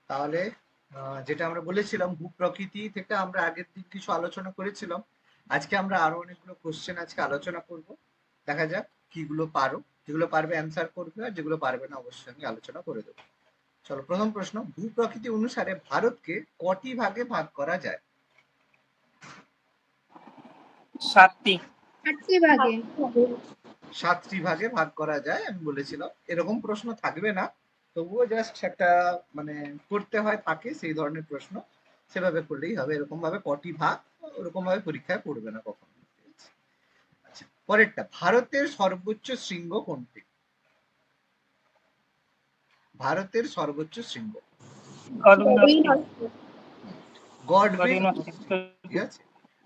তাহলে যেটা আমরা বলেছিলাম ভূপ্রকৃতি থেকে আমরা আগের দিন কিছু আলোচনা করেছিলাম। আজকে আমরা আরো অনেকগুলো কোশ্চেন আজকে আলোচনা করব। দেখা যাক কিগুলো পারো, যেগুলো পারবে অ্যান্সার করবে, আর যেগুলো পারবে না অবশ্যই আমি আলোচনা করে দেবো। চলো, প্রথম প্রশ্ন, ভূপ্রকৃতি অনুসারে ভারতকে কটি ভাগে ভাগ করা যায়? 7টি। 8টি ভাগে। 7টি ভাগে ভাগ করা যায় আমি বলেছিলাম। এরকম প্রশ্ন থাকবে না, তবুও জাস্ট একটা মানে করতে হয় থাকে সেই ধরনের প্রশ্ন, সেভাবে করলেই হবে। এরকম ভাবে কটি ভাগ ওরকম ভাবে পরীক্ষায় পড়বে না কখনো। আচ্ছা, পরেরটা, ভারতের সর্বোচ্চ শৃঙ্গ কোনটি? ভারতের সর্বোচ্চ শৃঙ্গ গডউইন অস্টিন। ঠিক আছে,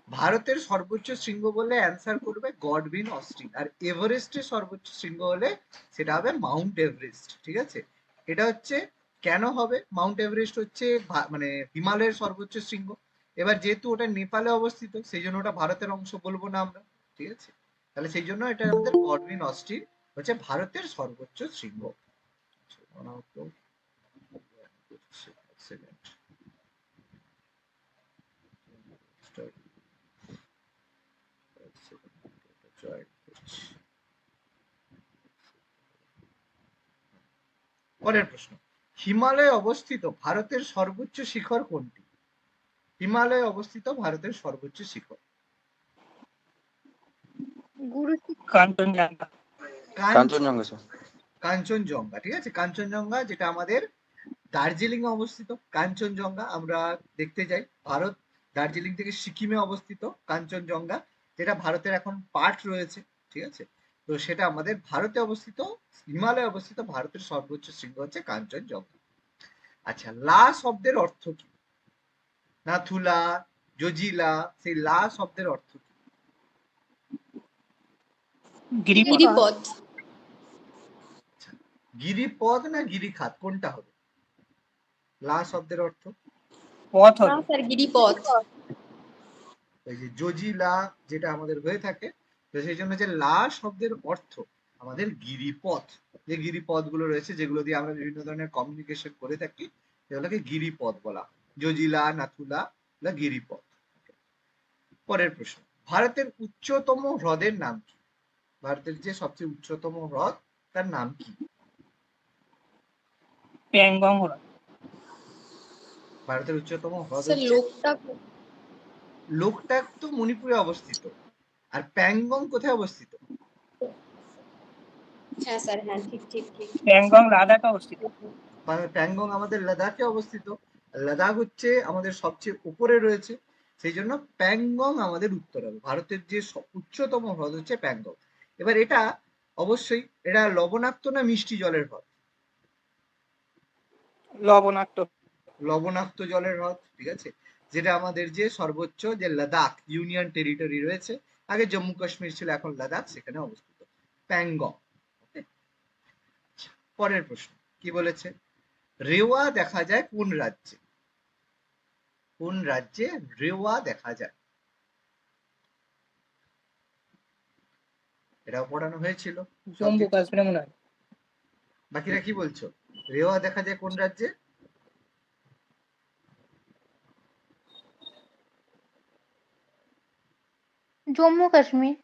ভারতের সর্বোচ্চ শৃঙ্গ বলে অ্যান্সার করবে গডউইন অস্টিন। আর এভারেস্টের সর্বোচ্চ শৃঙ্গ হলে সেটা হবে মাউন্ট এভারেস্ট। ঠিক আছে, এটা হচ্ছে কেন হবে মাউন্ট এভারেস্ট হচ্ছে মানে হিমালয়ের সর্বোচ্চ শৃঙ্গ। এবার যেহেতু ওটা নেপালে অবস্থিত সেই জন্য ওটা ভারতের অংশ বলবো না আমরা। ঠিক আছে, তাহলে সেই জন্য এটা আমাদের গডউইন অস্টিন হচ্ছে ভারতের সর্বোচ্চ শৃঙ্গ। পরের প্রশ্ন, হিমালয়ে অবস্থিত ভারতের সর্বোচ্চ শিখর কোনটি? হিমালয়ে অবস্থিত ভারতের সর্বোচ্চ শিখর। কাঞ্চনজঙ্ঘা। কাঞ্চনজঙ্ঘা। ঠিক আছে, কাঞ্চনজঙ্ঘা যেটা আমাদের দার্জিলিং এ অবস্থিত। কাঞ্চনজঙ্ঘা আমরা দেখতে যাই, ভারত দার্জিলিং থেকে সিকিমে অবস্থিত কাঞ্চনজঙ্ঘা, যেটা ভারতের এখন পার্ট রয়েছে। ঠিক আছে, তো সেটা আমাদের ভারতে অবস্থিত, হিমালয়ে অবস্থিত ভারতের সর্বোচ্চ শৃঙ্গ হচ্ছে কাঞ্চনজঙ্ঘা। আচ্ছা, লা শব্দের অর্থ কি? নাথুলা, জজিলা, সেই লা শব্দের অর্থ কি? গিরিপথ। গিরিপথ না গিরিখাত, কোনটা হবে? লা শব্দের অর্থ পথ হবে। না স্যার, গিরিপথ। ওই যে জজিলা যেটা আমাদের হয়ে থাকে, তো সেই জন্য যে লা শব্দের অর্থ আমাদের গিরিপথ। যে গিরিপথ গুলো রয়েছে যেগুলো দিয়ে আমরা বিভিন্ন ধরনের কমিউনিকেশন করে থাকি, সেগুলোকে গিরিপথ বলা হয়। জজিলা, নাথুলা, গিরিপথ। পরের প্রশ্ন, ভারতের উচ্চতম হ্রদের নাম কি? ভারতের যে সবচেয়ে উচ্চতম হ্রদ তার নাম কি? প্যাংগং হ্রদ। ভারতের উচ্চতম হ্রদ স্যার, হচ্ছে লোকটাক, তো মণিপুরে অবস্থিত। আর প্যাংগং কোথায় অবস্থিত? হ্যাঁ স্যার, হ্যাঁ, ঠিক ঠিক ঠিক। প্যাংগং লাদাখে অবস্থিত। প্যাংগং আমাদের লাদাখে অবস্থিত। লাদাখ হচ্ছে আমাদের সবচেয়ে উপরে রয়েছে, সেই জন্য প্যাংগং আমাদের উত্তর হবে। ভারতের যে উচ্চতম হ্রদ হচ্ছে প্যাংগং। এবার এটা অবশ্যই এটা লবণাক্ত না মিষ্টি জলের হ্রদ? লবণাক্ত। লবণাক্ত জলের হ্রদ। ঠিক আছে, যেটা আমাদের যে সর্বোচ্চ যে লাদাখ ইউনিয়ন টেরিটরি রয়েছে, আগে জম্মু কাশ্মীর ছিল, এখন লাদাখ, সেখানে অবস্থিত প্যাংগং। পরের প্রশ্ন কি বলেছে, রেওয়া দেখা যায় কোন রাজ্যে? কোন রাজ্যে রেওয়া দেখা যায়? এটাও পড়ানো হয়েছিল। জম্মু কাশ্মীরে মনে হয়। বাকিরা কি বলছো, রেওয়া দেখা যায় কোন রাজ্যে? জম্মু কাশ্মীর।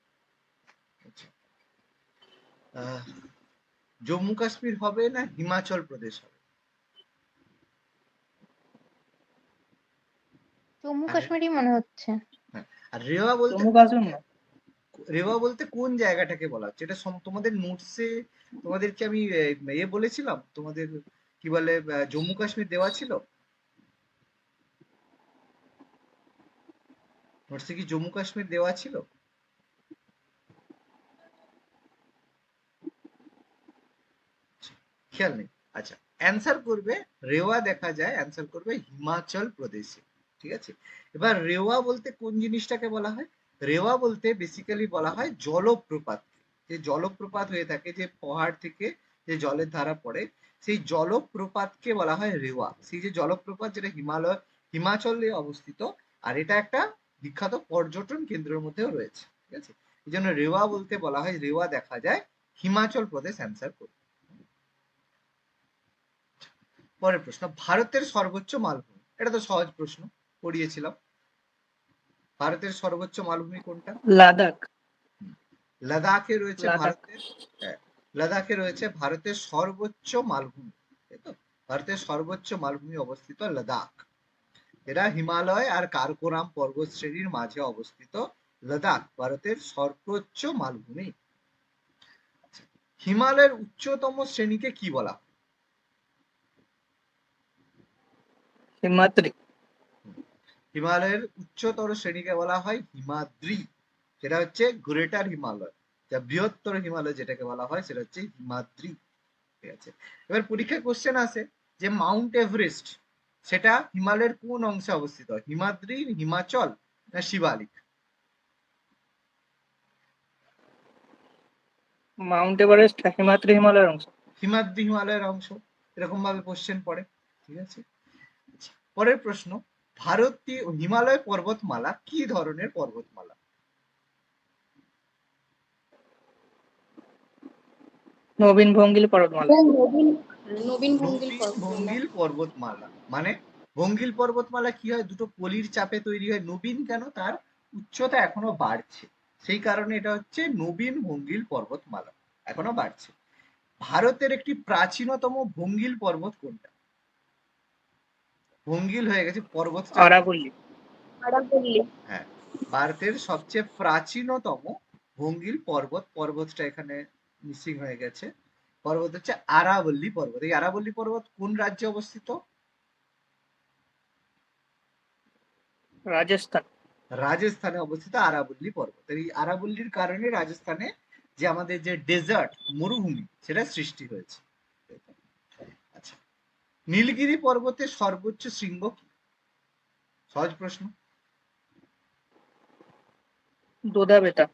জম্মু কাশ্মীর হবে না হিমাচল প্রদেশ হবে? জম্মু কাশ্মীরই মনে হচ্ছে। আর রেওয়া বলতে, জম্মু কাশ্মীর। রেওয়া বলতে কোন জায়গাটাকে বলা হচ্ছে? এটা তোমাদের নোটসে তোমাদেরকে আমি বলেছিলাম, তোমাদের কি বলে জম্মু কাশ্মীর দেওয়া ছিল নোটসে? কি জম্মু কাশ্মীর দেওয়া ছিল? খেয়াল নেই। আচ্ছা, অ্যান্সার করবে রেওয়া দেখা যায়, অ্যান্সার করবে হিমাচল প্রদেশে। ঠিক আছে, এবার রেওয়া বলতে কোন জিনিসটাকে বলা হয়? রেওয়া বলতে বেসিক্যালি বলা হয় জলপ্রপাত। যে জলপ্রপাত হয়ে থাকে, যে পাহাড় থেকে যে জলের ধারা পড়ে, সেই জলপ্রপাতকে বলা হয় রেওয়া। সেই যে জলপ্রপাত যেটা হিমাচলে অবস্থিত, আর এটা একটা বিখ্যাত পর্যটন কেন্দ্রের মধ্যেও রয়েছে। ঠিক আছে, এই জন্য রেওয়া বলতে বলা হয় রেওয়া দেখা যায় হিমাচল প্রদেশ, অ্যান্সার করবে। পরের প্রশ্ন, ভারতের সর্বোচ্চ মালভূমি, এটা তো সহজ প্রশ্ন, পড়িয়েছিলাম। ভারতের সর্বোচ্চ মালভূমি কোনটা? লাদাখ। লাদাখে রয়েছে লাদাখ। ভারতের, হ্যাঁ, লাদাখে রয়েছে ভারতের সর্বোচ্চ মালভূমি, তাই তো? ভারতের সর্বোচ্চ মালভূমি অবস্থিত লাদাখ। এরা হিমালয় আর কারাকোরাম পর্বত শ্রেণীর মাঝে অবস্থিত লাদাখ ভারতের সর্বোচ্চ মালভূমি। হিমালয়ের উচ্চতম শ্রেণীকে কি বলা হয়? হিমাদ্রি। হিমালয়ের উচ্চতর শ্রেণীকে বলা হয় হিমাদ্রি, যেটা হচ্ছে গ্রেটার হিমালয়, যা বৃহত্তর হিমালয় যেটাকে বলা হয় সেটা হচ্ছে হিমাদ্রি। ঠিক আছে, এবার পরীক্ষায় কোশ্চেন আসে যে মাউন্ট এভারেস্ট সেটা হিমালয়ের কোন অংশে অবস্থিত? হিমাদ্রি, হিমাচল না শিবালিক? মাউন্ট এভারেস্ট হিমাদ্রি হিমালয়ের অংশ। হিমাদ্রি হিমালয়ের অংশ, এরকম ভাবে কোশ্চেন পড়ে। ঠিক আছে, পরের প্রশ্ন, ভারতীয় হিমালয় পর্বতমালা কি ধরনের পর্বতমালা? নবীন ভঙ্গিল পর্বতমালা। নবীন নবীন ভঙ্গিল নবীন পর্বতমালা। ভঙ্গিল পর্বতমালা মানে, ভঙ্গিল পর্বতমালা কি হয়, দুটো পলির চাপে তৈরি হয়। নবীন কেন? তার উচ্চতা এখনো বাড়ছে, সেই কারণে এটা হচ্ছে নবীন ভঙ্গিল পর্বতমালা, এখনো বাড়ছে। ভারতের একটি প্রাচীনতম ভঙ্গিল পর্বত কোনটা? ভঙ্গিল হয়ে গেছে পর্বতটা। আরাবল্লী। আরাবল্লী। হ্যাঁ, ভারতের সবচেয়ে প্রাচীনতম ভঙ্গিল পর্বত, পর্বতটা এখানে মিসিং হয়ে গেছে। পর্বত হচ্ছে আরাবল্লী পর্বত। এই আরাবল্লী পর্বত কোন রাজ্যে অবস্থিত? রাজস্থান। রাজস্থানে অবস্থিত আরাবল্লী পর্বত। এই আরাবল্লীর কারণে রাজস্থানে যে আমাদের যে ডেজার্ট মরুভূমি সেটা সৃষ্টি হয়েছে। আচ্ছা, নীলগিরি পর্বতের সর্বোচ্চ শৃঙ্গ কি? সহজ প্রশ্ন। দোদা-বেতা।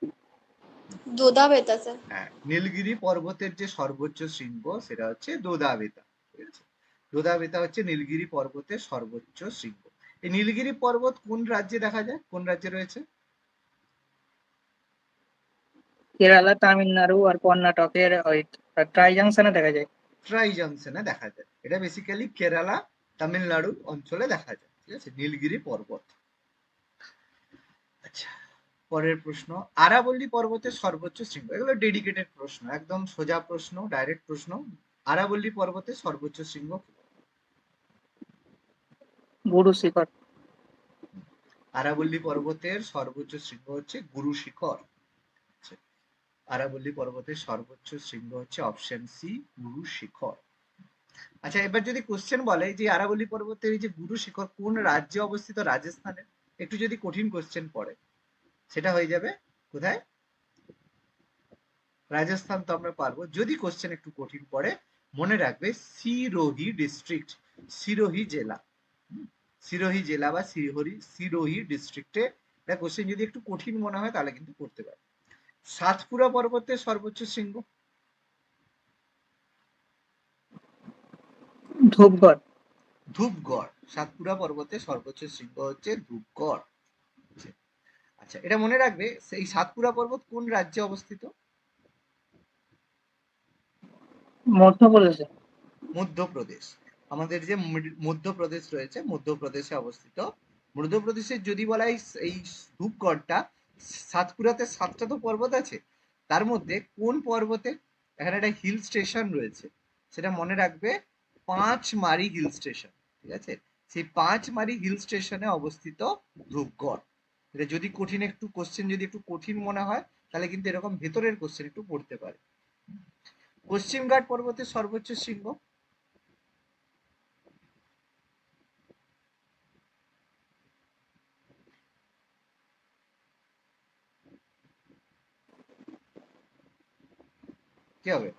দোদা-বেতা স্যার। হ্যাঁ, নীলগিরি পর্বতের যে সর্বোচ্চ শৃঙ্গ সেটা হচ্ছে দোদা-বেতা। ঠিক আছে, দোদা-বেতা হচ্ছে নীলগিরি পর্বতের সর্বোচ্চ শৃঙ্গ। এই নীলগিরি পর্বত কোন রাজ্যে দেখা যায়, কোন রাজ্যে রয়েছে? কেরালা, তামিলনাড়ু আর কর্ণাটকের ওই ট্রাই জাংশনে দেখা যায়। ট্রাই জংশনে দেখা যায়। এটা বেসিক্যালি কেরালা, তামিলনাড়ু অঞ্চলে দেখা যায়। ঠিক আছে, নীলগিরি পর্বত। আচ্ছা, পরের প্রশ্ন, আরাবল্লী পর্বতের সর্বোচ্চ শৃঙ্গ। এগুলো ডেডিকেটেড প্রশ্ন, একদম সোজা প্রশ্ন, ডাইরেক্ট প্রশ্ন। আরাবল্লী পর্বতের সর্বোচ্চ শৃঙ্গ কি? গুরু শিখর। আরাবল্লী পর্বতের সর্বোচ্চ শৃঙ্গ হচ্ছে গুরু শিখর। আচ্ছা, আরাবল্লী পর্বতের সর্বোচ্চ শৃঙ্গ হচ্ছে অপশন সি, গুরু শিখর। আচ্ছা, এবার যদি কোশ্চেন বলে যে আরাবল্লী পর্বতের এই যে গুরু শিখর কোন রাজ্যে অবস্থিত? রাজস্থানে। একটু যদি কঠিন কোশ্চেন পড়ে সেটা হয়ে যাবে কোথায়? রাজস্থান তো আমরা পারবো। যদি কোশ্চেন একটু কঠিন পড়ে মনে রাখবে সিরোহি ডিস্ট্রিক্ট, সিরোহি জেলা। সিরোহি জেলা বা সিরোহি ডিস্ট্রিক্টে এটা কোশ্চেন যদি একটু কঠিন মনে হয় তাহলে কিন্তু করতে পারে। সাতপুরা পর্বতের সর্বোচ্চ শৃঙ্গ? ধূপগড়। ধূপগড়। সাতপুরা পর্বতের সর্বোচ্চ শৃঙ্গ হচ্ছে ধূপগড়। আচ্ছা, এটা মনে রাখবে, সেই সাতপুরা পর্বত কোন রাজ্যে অবস্থিত? মধ্যপ্রদেশে। মধ্যপ্রদেশ। আমাদের যে মধ্যপ্রদেশ রয়েছে, মধ্যপ্রদেশে অবস্থিত। মধ্যপ্রদেশের যদি বলা হয় এই ধূপগড়টা, সাতপুরাতে 7টা তো পর্বত আছে, তার মধ্যে কোন পর্বতে এখানে একটা হিল স্টেশন রয়েছে সেটা মনে রাখবে, পাঁচমারি হিল স্টেশন। ঠিক আছে, সেই পাঁচমারি হিল স্টেশনে অবস্থিত ধূপগড়। এটা যদি কঠিন একটু কোশ্চেন যদি একটু কঠিন মনে হয় তাহলে কিন্তু এরকম ভেতরের কোশ্চেন একটু পড়তে পারে। পশ্চিম ঘাট পর্বতের সর্বোচ্চ শৃঙ্গ? কি হবে?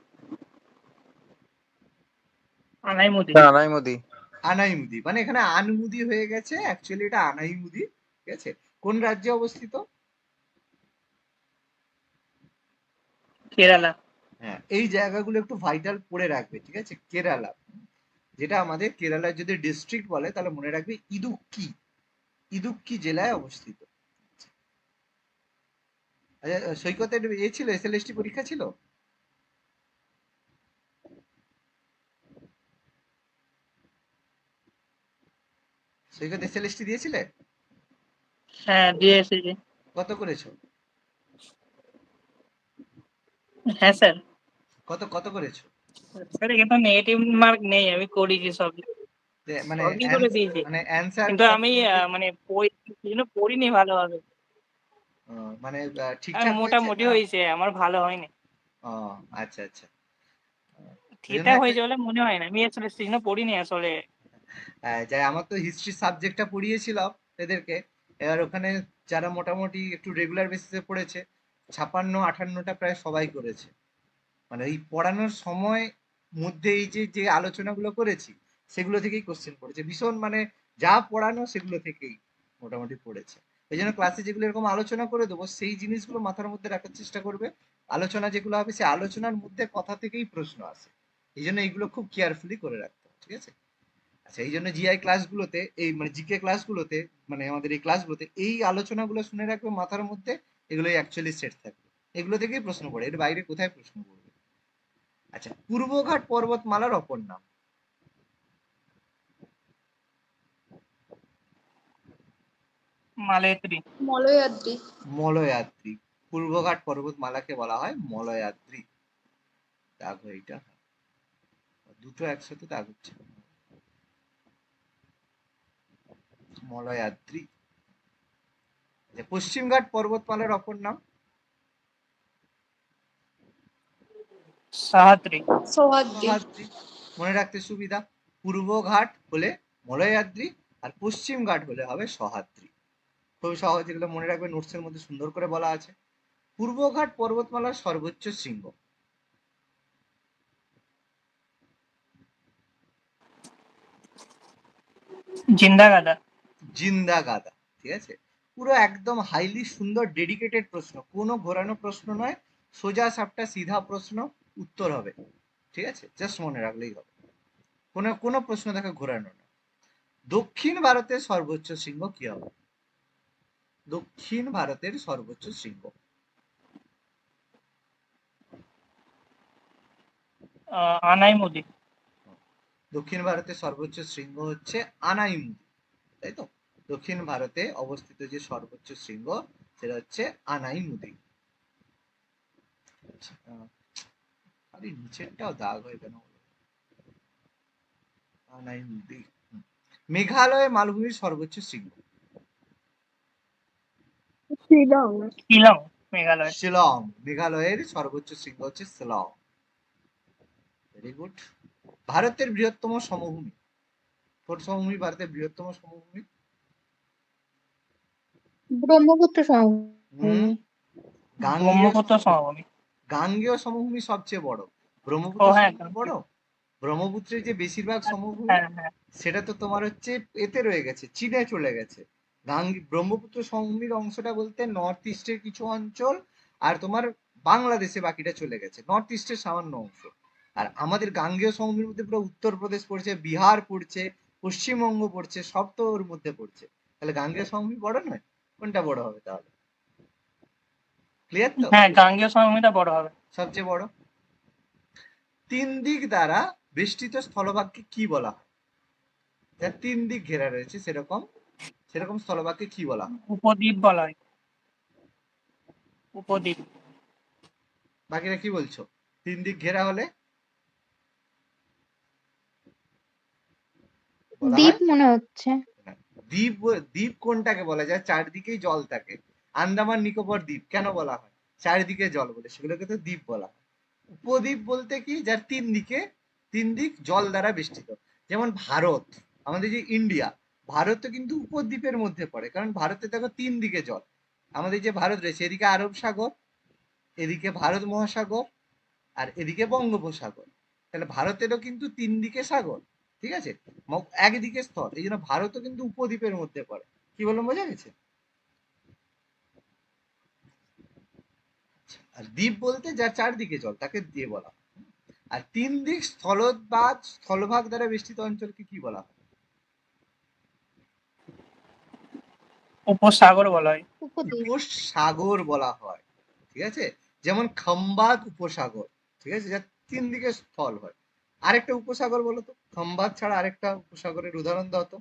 আনাইমুদি। আনাইমুদি। আনাইমুদি, মানে এখানে আনমুদি হয়ে গেছে, অ্যাকচুয়ালি এটা আনাইমুদি। ঠিক আছে, কোন রাজ্যে অবস্থিত? কেরালা। হ্যাঁ, এই জায়গাগুলো একটু ভাইটাল পড়ে রাখবে। ঠিক আছে, কেরালা, যেটা আমাদের কেরালার যদি ডিস্ট্রিক্ট বলে তাহলে মনে রাখবে ইদুক্কি, ইদুক্কি জেলায় অবস্থিত। আচ্ছা, সৈকতের এ ছিল, এসএলএসটি পরীক্ষা ছিল? সৈকত এসএলএসটি দিয়েছিলে? হ্যাঁ দিয়ে এসেছি। কত করেছো? হ্যাঁ স্যার। কত কত করেছো? স্যার এখানে তো নেগেটিভ মার্ক নেই, আমি করেছি সব, মানে সবই করে দিয়েছি। মানে অ্যান্সার কিন্তু আমি মানে পড়িনি ভালোভাবে। মানে আর ঠিকঠাক হয়েছে মোটামুটি না? হয়েছে, আমার ভালো হয়নি। ও আচ্ছা আচ্ছা। ওই জন্য ঠিকঠাক একটা হয়েছে বলে মনে হয় না, আমি আসলে সেজন্য পড়িনি আসলে। যাই, আমার তো হিস্ট্রি সাবজেক্টটা পড়িয়েছিলাম এদেরকে। এবার ওখানে যারা মোটামুটি একটু রেগুলার বেসিসে পড়েছে 56-58টা প্রায় সবাই করেছে। মানে এই পড়ানোর সময় মধ্যে এই যে যে আলোচনাগুলো করেছি সেগুলো থেকেই কোশ্চেন পড়েছে ভীষণ, মানে যা পড়ানো সেগুলো থেকেই মোটামুটি পড়েছে। এই জন্য ক্লাসে যেগুলো এরকম আলোচনা করে দেবো সেই জিনিসগুলো মাথার মধ্যে রাখার চেষ্টা করবে। আলোচনা যেগুলো হবে সেই আলোচনার মধ্যে কথা থেকেই প্রশ্ন আসে, এই জন্য এইগুলো খুব কেয়ারফুলি করে রাখতে হবে, ঠিক আছে? আচ্ছা, এই জন্য জিআই ক্লাসগুলোতে, এই মানে জিকে ক্লাসগুলোতে, মানে আমাদের এই ক্লাসগুলোতে এই আলোচনাগুলো শুনে রাখবে মাথার মধ্যে, এগুলোই অ্যাকচুয়ালি সেট থাকবে। এগুলো থেকেই প্রশ্ন পড়ে, এর বাইরে কোথায় প্রশ্ন পড়বে? আচ্ছা, পূর্বঘাট পর্বতমালার অপর নাম? মালেত্রী। মলয়াদ্রি। মলয়াদ্রি। পূর্বঘাট পর্বতমালাকে বলা হয় মলয়াদ্রি। দাগ এইটা দুটো একসাথে দাগ হচ্ছে, মলয়াদ্রি। পশ্চিমঘাট পর্বতমালার অপর নাম? সাহাদ্রি। সহ্যাদ্রি। সহ্যাদ্রি। মনে রাখতে সুবিধা, পূর্ব ঘাট হলে মলয়াদ্রি আর পশ্চিম ঘাট হলে হবে সহ্যাদ্রি। খুব সহজ, এগুলো মনে রাখবে, নোটসের মধ্যে সুন্দর করে বলা আছে। পূর্বঘাট পর্বতমালার সর্বোচ্চ শৃঙ্গ? জিন্দাগাদা। জিন্দা গাদা, ঠিক আছে? পুরো একদম হাইলি সুন্দর ডেডিকেটেড প্রশ্ন, কোনো ঘোরানো প্রশ্ন নয়, সোজা সাপটা সিধা প্রশ্ন, উত্তর হবে, ঠিক আছে? জাস্ট মনে রাখলেই হবে, কোনো কোনো প্রশ্ন দেখে ঘোরানো না। দক্ষিণ ভারতের সর্বোচ্চ শৃঙ্গ কি হবে? দক্ষিণ ভারতের সর্বোচ্চ শৃঙ্গ? আনাইমুদি। দক্ষিণ ভারতের সর্বোচ্চ শৃঙ্গ হচ্ছে আনাইমুদি, তাই তো? দক্ষিণ ভারতে অবস্থিত যে সর্বোচ্চ শৃঙ্গ সেটা হচ্ছে আনাইমুদি। আরে নিচেরটাও দাগ হয়ে কেন হলো? আনাইমুদি। মেঘালয় মালভূমির সর্বোচ্চ শৃঙ্গ? শিলং। শিলং, মেঘালয়। শিলং। মেঘালয়ের সর্বোচ্চ শৃঙ্গ হচ্ছে শিলং। Very good. ভারতের বৃহত্তম সমভূমি? কোন সমভূমি ভারতের বৃহত্তম সমভূমি? ব্রহ্মপুত্র হুম, সমভূমি। গাঙ্গেয় ব্রহ্মপুত্র সমভূমি। সমভূমি। গাঙ্গেয় সমভূমি সবচেয়ে বড়, ও ব্রহ্মপুত্র হ্যাঁ। সমভূমি বড়? ব্রহ্মপুত্রের যে বেশিরভাগ সমভূমি হ্যাঁ হ্যাঁ। সেটা তো তোমার হচ্ছে এতে রয়ে গেছে, চীনে চলে গেছে। ব্রহ্মপুত্র সমভূমির অংশটা বলতে নর্থ ইস্টের কিছু অঞ্চল আর তোমার বাংলাদেশে বাকিটা চলে গেছে, নর্থ ইস্টের সামান্য অংশ। আর আমাদের গাঙ্গেয় সমভূমির মধ্যে পুরো উত্তরপ্রদেশ পড়ছে, বিহার পড়ছে, পশ্চিমবঙ্গ পড়ছে, সব তো ওর মধ্যে পড়ছে। তাহলে গাঙ্গেয় সমভূমি বড় নয়? কোনটা বড় হবে তাহলে? ক্লিয়ার তো? হ্যাঁ গাঙ্গেয় সমভূমিটা বড় হবে। সবচেয়ে বড়। তিন দিক দ্বারা বেষ্টিত স্থলভাগকে কি বলা হয়? যার তিন দিক ঘেরা রয়েছে সেরকম সেরকম স্থলভাগকে কি বলা হয়? উপদ্বীপ বলা হয়, উপদ্বীপ। বাকিরা কি বলছো? তিন দিক ঘেরা হলে বলা দ্বীপ হয়? মনে হচ্ছে। না। দ্বীপ দ্বীপ কোনটাকে বলা যায় চারদিকেই জল থাকে? আন্দামান নিকোবর দ্বীপ কেন বলা হয়? চারিদিকে জল বলে, সেগুলোকে তো দ্বীপ বলা হয়। উপদ্বীপ বলতে কি, যার তিন দিক জল দ্বারা বেষ্টিত। যেমন ভারত, আমাদের যে ইন্ডিয়া, ভারত তো কিন্তু উপদ্বীপের মধ্যে পড়ে, কারণ ভারতে দেখো তিন দিকে জল। আমাদের যে ভারত রয়েছে, এদিকে আরব সাগর, এদিকে ভারত মহাসাগর, আর এদিকে বঙ্গোপসাগর। তাহলে ভারতেরও কিন্তু তিন দিকে সাগর, ঠিক আছে? একদিকে স্থল, এই জন্য ভারতও কিন্তু উপদ্বীপের মধ্যে পড়ে। কি বললাম, বোঝা গেছে? আর দ্বীপ বলতে যার চারদিকে জল তাকে দিয়ে বলা হয়। আর তিন দিক স্থলভাগ দ্বারা বেষ্টিত অঞ্চলকে কি বলা হয়? উপসাগর বলা হয়। উপদ্বীপ। উপসাগর বলা হয়, ঠিক আছে? যেমন খম্বাত উপসাগর, ঠিক আছে, যার তিন দিকে স্থল হয়। আরেকটা উপসাগর বলো তো, খম্বাত ছাড়া আরেকটা উপসাগরের উদাহরণ দাও তো।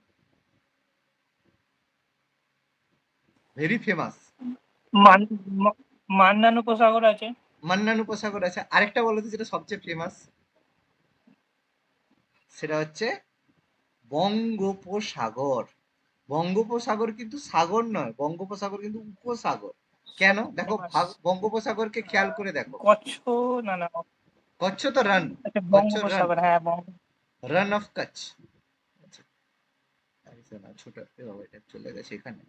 Very famous. মান্নান উপসাগর আছে। মান্নান উপসাগর আছে। আরেকটা বলো তো যেটা সবচেয়ে ফেমাস, সেটা হচ্ছে বঙ্গোপসাগর। বঙ্গোপসাগর কিন্তু সাগর নয়, বঙ্গোপসাগর কিন্তু উপসাগর। কেন দেখো, বঙ্গোপসাগরকে খেয়াল করে দেখো। কচ্ছ, না না, কচ্ছ তো রান, আচ্ছা কচ্ছ রান, বঙ্গোপসাগর, হ্যাঁ রান অফ কচ্ছ। আচ্ছা, না ছোট এটা চলে গেছে এখানে।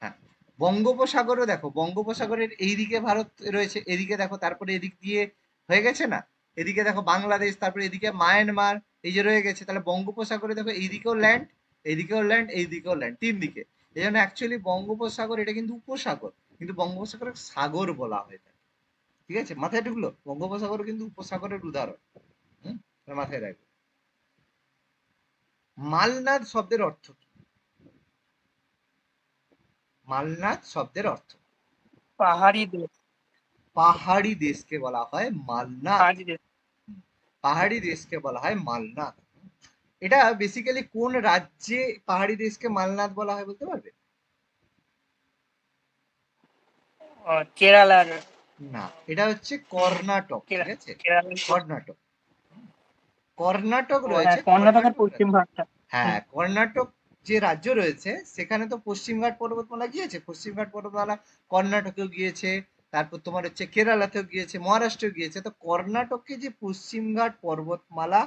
হ্যাঁ, বঙ্গোপসাগরও দেখো, বঙ্গোপসাগরের এইদিকে ভারত রয়েছে, এদিকে দেখো, তারপরে এদিক দিয়ে হয়ে গেছে না, এদিকে দেখো বাংলাদেশ, তারপরে এদিকে মায়ানমার, এই যে রয়ে গেছে। তাহলে বঙ্গোপসাগরে দেখো এইদিকেও ল্যান্ড, এইদিকেও ল্যান্ড, এইদিকেও ল্যান্ড, তিন দিকে। এই জন্য অ্যাকচুয়ালি বঙ্গোপসাগর এটা কিন্তু উপসাগর, কিন্তু বঙ্গোপসাগর সাগর বলা হয় থাকে। ঠিক আছে, মাথায় ঢুকলো? বঙ্গোপসাগর কিন্তু উপসাগরের উদাহরণ। হুম, মাথায় রাখবে। মালনাদ শব্দের অর্থ কি? মালনাদ শব্দের অর্থ, পাহাড়ি দেশ। পাহাড়ি দেশকে বলা হয় মালনাদ। পাহাড়ি দেশ। পাহাড়ি দেশকে বলা হয় মালনাদ। এটা বেসিক্যালি কোন রাজ্যে পাহাড়ি দেশকে মালনাদ বলা হয় বলতে পারবে? কেরালার। না, এটা হচ্ছে কর্ণাটক। ঠিক আছে, কেরালার। কর্ণাটক। কর্ণাটক হ্যাঁ, রয়েছে, কর্ণাটকের কর্ণাটক পশ্চিম ভাগটা। হ্যাঁ, কর্ণাটক যে রাজ্য রয়েছে সেখানে তো পশ্চিমঘাট পর্বতমালা গিয়েছে, পশ্চিমঘাট পর্বতমালা কর্ণাটকেও গিয়েছে, তারপর তোমার হচ্ছে কেরালাতেও গিয়েছে, মহারাষ্ট্রেও গিয়েছে। তো কর্ণাটকে যে পশ্চিমঘাট পর্বতমালা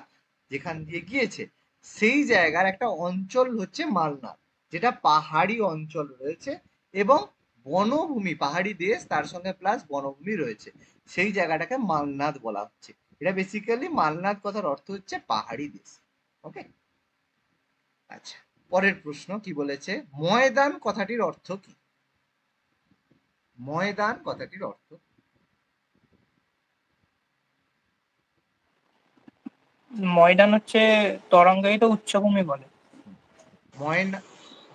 যেখান দিয়ে গিয়েছে, সেই জায়গার একটা অঞ্চল হচ্ছে মালনাদ, যেটা পাহাড়ি অঞ্চল রয়েছে এবং বনভূমি, পাহাড়ি দেশ তার সঙ্গে প্লাস বনভূমি রয়েছে, সেই জায়গাটাকে মালনাদ বলা হচ্ছে। এটা বেসিক্যালি মালনাদ কথার অর্থ হচ্ছে পাহাড়ি দেশ। ওকে, আচ্ছা, পরের প্রশ্ন কি বলেছে, ময়দান কথাটির অর্থ কি? ময়দান কথাটির অর্থ, ময়দান হচ্ছে তরঙ্গায়িত উচ্চভূমি বলে।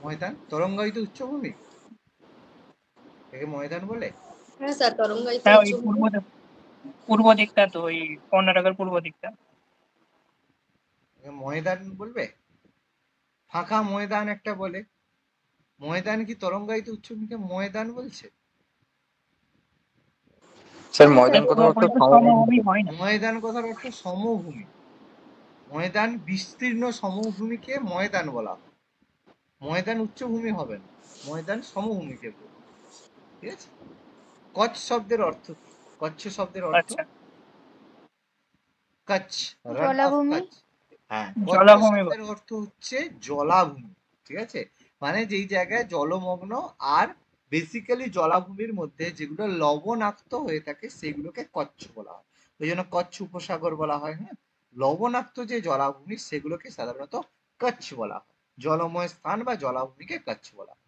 ময়দান তরঙ্গায়িত উচ্চভূমি, একে ময়দান বলে? হ্যাঁ স্যার, তরঙ্গায়িত হ্যাঁ, ওই উচ্চভূমি। পূর্ব দিকটা, তো ওই কর্ণাটকের পূর্ব দিকটা। একে ময়দান বলবে? ফাঁকা ময়দান একটা বলে, ময়দান কি তরঙ্গায়িত উচ্চভূমিকে ময়দান বলছে? স্যার ময়দান কথার অর্থ সমভূমি হয় না। ময়দান কথার অর্থ সমভূমি, ময়দান বিস্তীর্ণ সমভূমিকে ময়দান বলা হয়। ময়দান উচ্চভূমি হবে না, ময়দান সমভূমিকে বলবে। ঠিক আছে, কচ্ছ শব্দের অর্থ কি? কচ্ছ শব্দের অর্থ আচ্ছা, কচ্ছ, রান অফ জলাভূমি। কচ্ছ। হ্যাঁ, কচ্ছ জলাভূমি শব্দের অর্থ হচ্ছে জলাভূমি। ঠিক আছে, মানে যেই জায়গায় জলমগ্ন আর বেসিক্যালি জলাভূমির মধ্যে যেগুলো লবণাক্ত হয়ে থাকে সেগুলোকে কচ্ছ বলা হয়। ওই জন্য কচ্ছ উপসাগর বলা হয়। হ্যাঁ, লবণাক্ত যে জলাভূমি সেগুলোকে সাধারণত কচ্ছ বলা হয়, জলময় স্থান বা জলাভূমিকে কচ্ছ বলা হয়।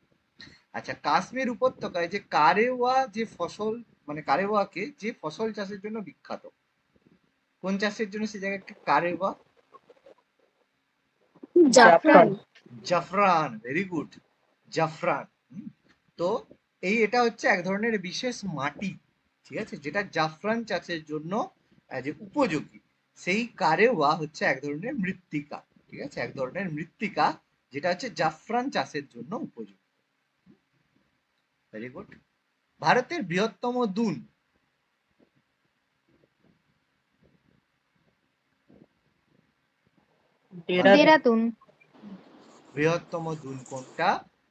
আচ্ছা, কাশ্মীর উপত্যকায় যে কারেওয়া যে ফসল, মানে কারেওয়াকে যে ফসল চাষের জন্য বিখ্যাত, কোন চাষের জন্য সে জায়গাটা কারেওয়া? জাফরান। জাফরান, ভেরি গুড, জাফরান। তো এটা হচ্ছে এক ধরনের বিশেষ মাটি, ঠিক আছে, যেটা জাফরান চাষের জন্য যে উপযোগী। সেই কারেওয়া হচ্ছে এক ধরনের মৃত্তিকা। ঠিক আছে, এক ধরনের মৃত্তিকা যেটা হচ্ছে জাফরান চাষের জন্য উপযোগী। Very good. ভারতের বৃহত্তম দুন, দেরাদুন। বৃহত্তম দুন কোনটা?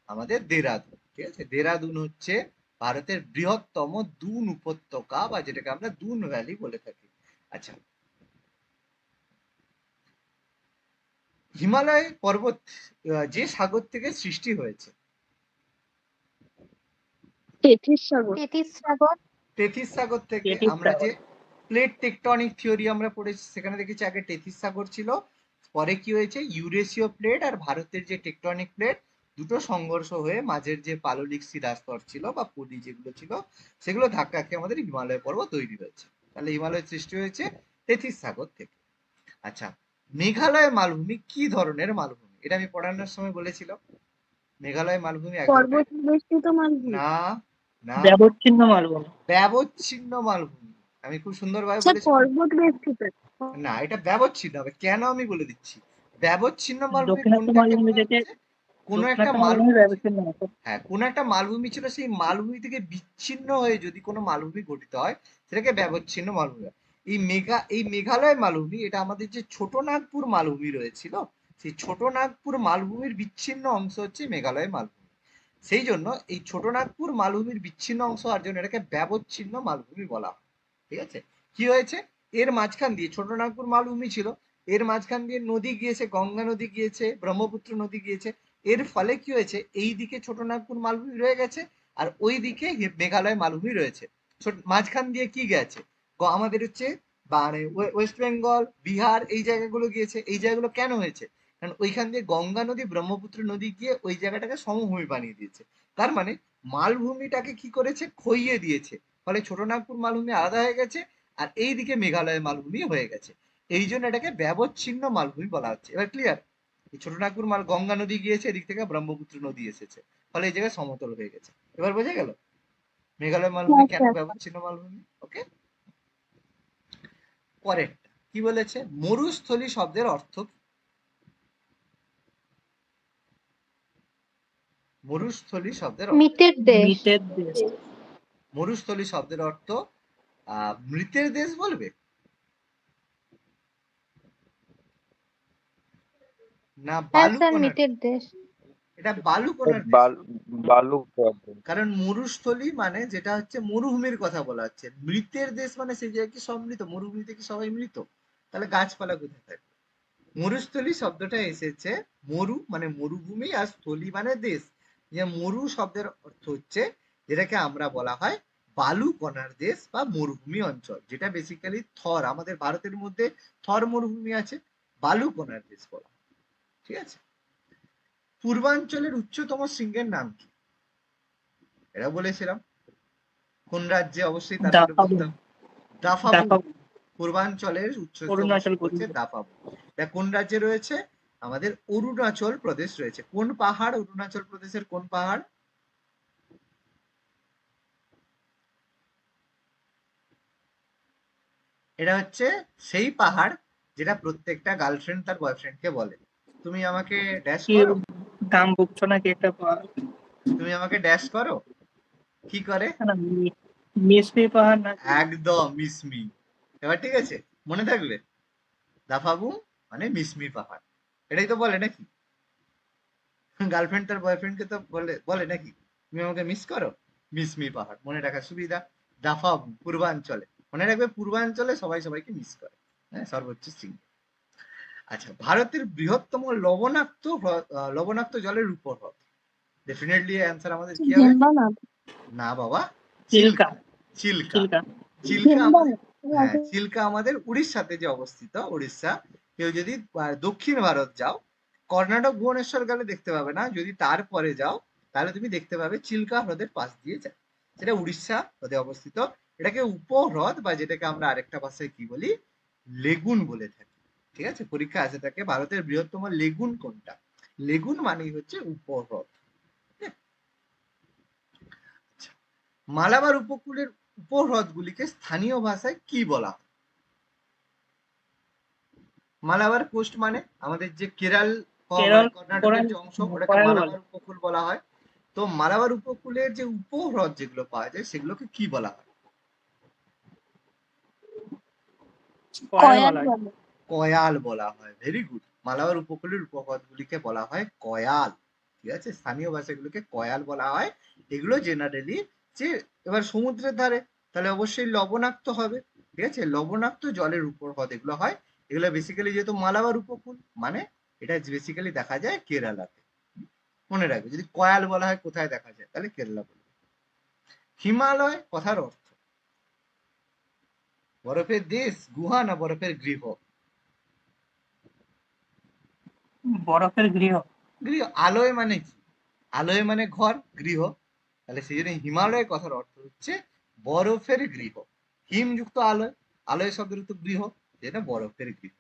আমাদের দেরাদুন। ঠিক আছে, দেরাদুন হচ্ছে ভারতের বৃহত্তম দুন উপত্যকা, বা যেটাকে আমরা দুন ভ্যালি বলে থাকি। আচ্ছা, হিমালয় পর্বত যে সাগর থেকে সৃষ্টি হয়েছে? তেথিস সাগর। তেথিস সাগর। টেথিস সাগর থেকে। টেথিস আমরা যে সাগর। প্লেট টেকটনিক থিওরি আমরা পড়েছি সেখানে দেখেছি আগে টেথিস সাগর ছিল, পরে কি হয়েছে, ইউরেশীয় প্লেট আর ভারতের যে টেকটনিক প্লেট দুটো সংঘর্ষ হয়ে মাঝের যে পাললিক শিলাস্তর ছিল বা পলি যেগুলো ছিল সেগুলো ধাক্কা খেয়ে আমাদের হিমালয় পর্বত তৈরি হয়েছে। তাহলে হিমালয় সৃষ্টি হয়েছে টেথিস সাগর থেকে। আচ্ছা, মেঘালয় মালভূমি কি ধরনের মালভূমি? এটা আমি পড়ানোর সময় বলেছিলাম। মেঘালয় মালভূমি এক ধরনের, পর্বত বেষ্টিত মালভূমি। না না, ব্যবচ্ছিন্ন মালভূমি। ব্যবচ্ছিন্ন মালভূমি। আমি খুব সুন্দরভাবে স্যার বলেছি। পর্বত বেষ্টিত। না, এটা ব্যবচ্ছিন্ন হবে কেন আমি বলে দিচ্ছি। ব্যবচ্ছিন্ন মালভূমি দক্ষিণাত্য কোনটাকে মালভূমি বলা থেকে হচ্ছে? কোনো একটা একটা মালভূমি ব্যবচ্ছিন্ন অংশ। হ্যাঁ, কোনো একটা মালভূমি ছিল, সেই মালভূমি থেকে বিচ্ছিন্ন হয়ে যদি কোনো মালভূমি গঠিত হয় সেটাকে ব্যবচ্ছিন্ন মালভূমি হয়। এই মেঘালয় মালভূমি, এটা আমাদের যে ছোট নাগপুর মালভূমি রয়েছিল, সেই ছোট নাগপুর মালভূমির বিচ্ছিন্ন অংশ হচ্ছে মেঘালয় মালভূমি। সেই জন্য এই ছোট নাগপুর মালভূমির বিচ্ছিন্ন অংশ হওয়ার জন্য এটাকে ব্যবচ্ছিন্ন মালভূমি বলা হয়। ঠিক আছে, কি হয়েছে, এর মাঝখান দিয়ে ছোট নাগপুর মালভূমি ছিল, এর মাঝখান দিয়ে নদী গিয়েছে, গঙ্গা নদী গিয়েছে, ব্রহ্মপুত্র নদী গিয়েছে। এর ফলে কি হয়েছে, এই দিকে ছোট নাগপুর মালভূমি রয়ে গেছে, আর ওই দিকে মেঘালয় মালভূমি রয়েছে। মাঝখান দিয়ে কি গেছে, আমাদের হচ্ছে মানে ওয়েস্ট বেঙ্গল, বিহার, এই জায়গাগুলো গিয়েছে। এই জায়গাগুলো কেন হয়েছে, কারণ ওইখান দিয়ে গঙ্গা নদী, ব্রহ্মপুত্র নদী গিয়ে ওই জায়গাটাকে সমভূমি বানিয়ে দিয়েছে। তার মানে মালভূমিটাকে কি করেছে, খইয়ে দিয়েছে। ফলে ছোট নাগপুর মালভূমি আলাদা হয়ে গেছে, আর এইদিকে মেঘালয় মালভূমি হয়ে গেছে। এই জন্য এটাকে ব্যবচ্ছিন্ন মালভূমি বলা হচ্ছে। এবার ক্লিয়ার? এই ছোট নাগপুর গঙ্গা নদী গিয়েছে, এদিক থেকে ব্রহ্মপুত্র নদী এসেছে, ফলে এই জায়গায় সমতল হয়ে গেছে। এবার বোঝা গেল মেঘালয় মালভূমি কেন আচ্ছা। ব্যবচ্ছিন্ন মালভূমি। ওকে, পরেরটা কি বলেছে, মরুস্থলী শব্দের অর্থ কি? মরুস্থলী শব্দের অর্থ, মৃতের দেশ। মৃতের দেশ। মরুস্থলী শব্দের অর্থ মৃতের দেশ বলবে না হ্যাঁ স্যার, বালুকণার মৃতের দেশ? দেশ। এটা বালুকণার দেশ। বালু কারণ মরুস্থলী মানে যেটা হচ্ছে মরুভূমির কথা বলা হচ্ছে। মৃতের দেশ মানে সেই জায়গায় কি সব মৃত? মরুভূমিতে কি সবাই মৃত? তাহলে গাছপালা কোথায় থাকবে? মরুস্থলী শব্দটা এসেছে, মরু মানে মরুভূমি, আর স্থলী মানে দেশ। যে মরু শব্দের অর্থ হচ্ছে যেটাকে আমরা বলা হয় বালুকণার দেশ বা মরুভূমি অঞ্চল, যেটা বেসিক্যালি থর, আমাদের ভারতের মধ্যে থর মরুভূমি আছে, বালুকণার দেশ বলা হয়। ঠিক আছে, পূর্বাঞ্চলের উচ্চতম শৃঙ্গের নাম কি? এটা বলেছিলাম কোন রাজ্যে, অবশ্যই তারপরে দাফাবু। বলতাম দাফাবু। দাফাবু পূর্বাঞ্চলের উচ্চতম অরুণাচল শৃঙ্গ হচ্ছে প্রদেশ। দাফাবু। এটা কোন রাজ্যে রয়েছে? আমাদের অরুণাচল প্রদেশ রয়েছে। কোন পাহাড়, অরুণাচল প্রদেশের কোন পাহাড়? এটা হচ্ছে সেই পাহাড় যেটা প্রত্যেকটা গার্লফ্রেন্ড তার বয়ফ্রেন্ডকে বলে, তুমি আমাকে ড্যাশ কি করো, দাম বুকছো নাকি একটা পাহাড়? তুমি আমাকে ড্যাশ করো, কি করে? না, মিসরি পাহাড় না? একদম মিসমি। এবার ঠিক আছে, মনে থাকবে, দাফাবু মানে মিসমি পাহাড়। এটাই তো বলে নাকি, গার্লফ্রেন্ড তার বয়ফ্রেন্ডকে তো বলে বলে নাকি, তুমি আমাকে মিস করো, মিসমি পাহাড়। মনে রাখার সুবিধা, দাফাবু পূর্বাঞ্চলে, মনে রাখবে পূর্বাঞ্চলে সবাই সবাইকে মিস করে। হ্যাঁ, সর্বোচ্চ শৃঙ্গ। আচ্ছা, ভারতের বৃহত্তম লবণাক্ত জলের উপর হ্রদ, ডেফিনেটলি অ্যান্সার আমাদের কি হবে? ভীমবানাথ। না বাবা, চিল্কা। চিল্কা। চিল্কা। চিল্কা আমাদের, হ্যাঁ, ভীমবানাথ। চিল্কা আমাদের উড়িষ্যাতে যে অবস্থিত, উড়িষ্যা। কেউ যদি দক্ষিণ ভারত যাও, কর্ণাটক ভুবনেশ্বর গেলে দেখতে পাবে না, যদি তারপরে যাও তাহলে তুমি দেখতে পাবে চিল্কা হ্রদের পাশ দিয়ে যায়, সেটা উড়িষ্যা হ্রদে অবস্থিত। এটাকে উপহ্রদ বা যেটাকে আমরা আরেকটা ভাষায় কি বলি, লেগুন বলে থাকি। ঠিক আছে, পরীক্ষা আসে থাকে ভারতের বৃহত্তম লেগুন কোনটা, লেগুন মানেই হচ্ছে উপহ্রদ। আচ্ছা, মালাবার উপকূলের উপহ্রদগুলিকে স্থানীয় ভাষায় কি বলা হয়? মালাবার কোস্ট মানে আমাদের যে কেরল কেরল, কর্ণাটকের যে অংশ, ওটাকে কোরাল বলে। মালাবার উপকূল বলা হয়। তো মালাবার উপকূলের যে উপহ্রদ যেগুলো পাওয়া যায় সেগুলোকে কি বলা হয়? কয়াল বলা হয়। কয়াল বলা হয়। Very good. মালাবার উপকূলের উপহ্রদগুলিকে বলা হয় কয়াল। ঠিক আছে, স্থানীয় ভাষাগুলোকে কয়াল বলা হয়। এগুলো জেনারেলি যে, এবার সমুদ্রের ধারে, তাহলে অবশ্যই লবণাক্ত হবে। ঠিক আছে, লবণাক্ত জলের উপহ্রদ এগুলো হয়। এগুলো বেসিক্যালি যেহেতু মালাবার উপকূল, মানে এটা বেসিক্যালি দেখা যায় কেরালাতে। মনে রাখবে, যদি কয়াল বলা হয় কোথায় দেখা যায়, তাহলে কেরালা বলবে। হিমালয় কথার অর্থ বরফের দেশ, গুহা, না বরফের গৃহ? বরফের গৃহ। গৃহ। আলয় মানে কি? আলয় মানে ঘর, গৃহ। তাহলে সেই জন্য হিমালয় কথার অর্থ হচ্ছে বরফের গৃহ। হিমযুক্ত আলয়, আলয় শব্দের তো গৃহ, যেটা বরফের গৃহ।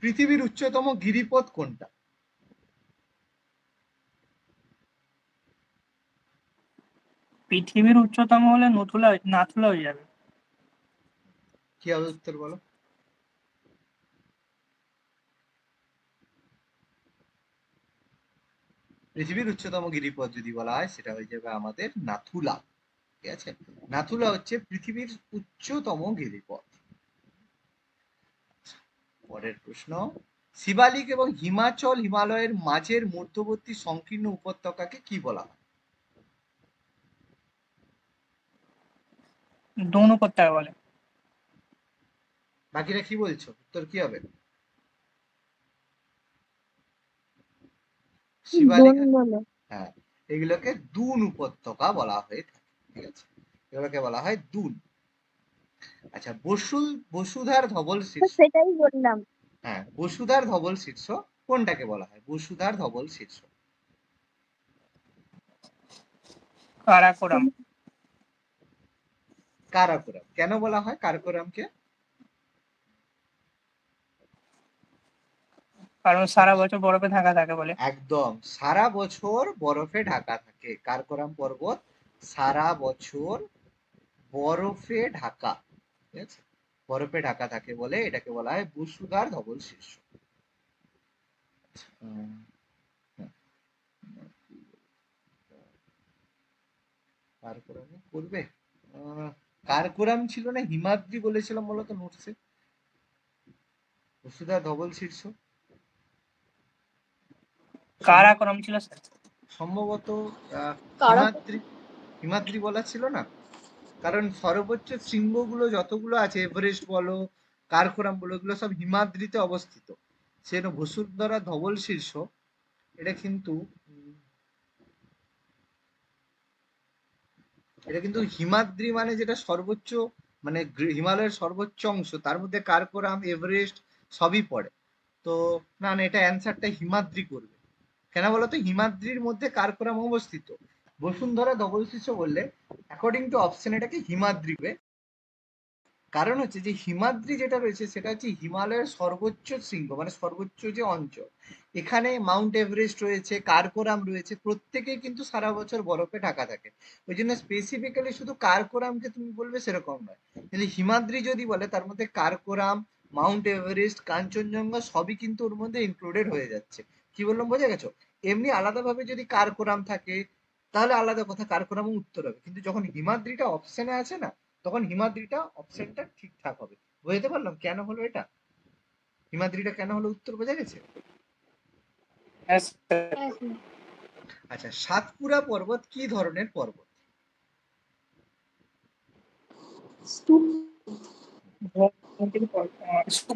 পৃথিবীর উচ্চতম গিরিপথ কোনটা? পৃথিবীর উচ্চতম হলে নাথুলা হয়ে যাবে। কি হবে উত্তর বলো? পৃথিবীর উচ্চতম গিরিপথ যদি বলা হয় সেটা হয়ে যাবে আমাদের নাথুলা। ঠিক আছে, নাথুলা হচ্ছে পৃথিবীর উচ্চতম গিরিপথ। পরের প্রশ্ন, শিবালিক এবং হিমাচল হিমালয়ের মাঝের মধ্যবর্তী সংকীর্ণ উপত্যকাকে কি বলা হয়? ডুন উপত্যকা বলে। বাকিরা কি বলছো, উত্তর কি হবে? শিবালিক, দোন বলে। হ্যাঁ, এগুলোকে দুন উপত্যকা বলা হয়ে থাকে। ঠিক আছে, এগুলোকে বলা হয় দুন। আচ্ছা, বসুধার ধবল তো শীর্ষ, সেটাই বললাম। হ্যাঁ, বসুধার ধবল শীর্ষ কোনটাকে বলা হয়? বসুধার ধবল শীর্ষ। কারাকোরাম। কারাকোরাম। কেন বলা হয় কারাকোরামকে? কারণ সারা বছর বরফে ঢাকা থাকে বলে। একদম, সারা বছর বরফে ঢাকা থাকে। কারাকোরাম পর্বত সারা বছর বরফে ঢাকা। ঠিক আছে, বরফে ঢাকা থাকে বলে এটাকে বলা হয় বসুধার ধবল শীর্ষ। কারাকোরাম করবে? কারাকোরাম ছিল না, হিমাদ্রি বলেছিলাম বলতো নোটসে। বসুধার ধবল শীর্ষ কারাকোরাম ছিল স্যার। সম্ভবত কারা হিমাদ্রি, হিমাদ্রি বলা ছিল না, কারণ সর্বোচ্চ শৃঙ্গগুলো যতগুলো আছে, এভারেস্ট বলো কারাকোরাম বলো, এগুলো সব হিমাদ্রিতে অবস্থিত। সেজন্য বসুন্ধরা ধবল শীর্ষ এটা কিন্তু এটা কিন্তু হিমাদ্রি মানে যেটা সর্বোচ্চ, মানে হিমালয়ের সর্বোচ্চ অংশ, তার মধ্যে কারাকোরাম এভারেস্ট সবই পড়ে। তো না না, এটা অ্যান্সারটা হিমাদ্রি করবে। কেন বলতো? হিমাদ্রির মধ্যে কারাকোরাম অবস্থিত। বসুন্ধরা ধবল শীর্ষ বললে অ্যাকর্ডিং টু অপশন এটাকে হিমাদ্রি হবে। কারণ হচ্ছে যে হিমাদ্রি যেটা রয়েছে সেটা হচ্ছে হিমালয়ের সর্বোচ্চ শৃঙ্গ, মানে সর্বোচ্চ যে অঞ্চল। এখানে মাউন্ট এভারেস্ট রয়েছে, কারাকোরাম রয়েছে, প্রত্যেকেই কিন্তু সারা বছর বরফে ঢাকা থাকে। ওই জন্য স্পেসিফিক্যালি শুধু কারাকোরামকে তুমি বলবে সেরকম নয়, কিন্তু হিমাদ্রি যদি বলে তার মধ্যে কারাকোরাম, মাউন্ট এভারেস্ট, কাঞ্চনজঙ্ঘা সবই কিন্তু ওর মধ্যে ইনক্লুডেড হয়ে যাচ্ছে। কি বললাম বোঝা গেছো? এমনি আলাদাভাবে যদি কারাকোরাম থাকে তাহলে আলাদা কথা, কারাকোরাম উত্তর হবে, কিন্তু যখন হিমাদ্রিটা অপশনে আছে না, তখন হিমাদ্রিটা অপশনটা ঠিকঠাক হবে। বুঝতে পারলাম কেন হলো এটা, হিমাদ্রিটা কেন হলো উত্তর বোঝা গেছে? হ্যাঁ স্যার। আচ্ছা, সাতপুরা পর্বত কি ধরনের পর্বত? স্তূপ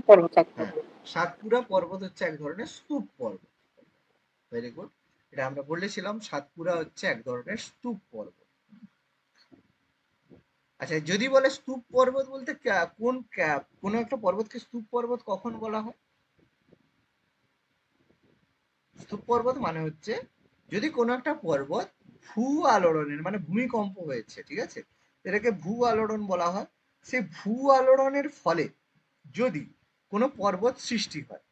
পর্বত থাকতে হ্যাঁ, হবে। সাতপুরা পর্বত হচ্ছে এক ধরনের স্তূপ পর্বত। ভেরি গুড, এটা আমরা বলেছিলাম সাতপুরা হচ্ছে এক ধরনের স্তূপ পর্বত। আচ্ছা, যদি বলে স্তূপ পর্বত বলতে কোন একটা পর্বতকে স্তূপ পর্বত কখন বলা হয়? স্তূপ পর্বত মানে হচ্ছে যদি কোনো একটা পর্বত ভূ আলোড়নের, মানে ভূমিকম্প হয়েছে, ঠিক আছে, এটাকে ভূ আলোড়ন বলা হয়। সেই ভূ আলোড়নের ফলে যদি কোনো পর্বত সৃষ্টি হয়,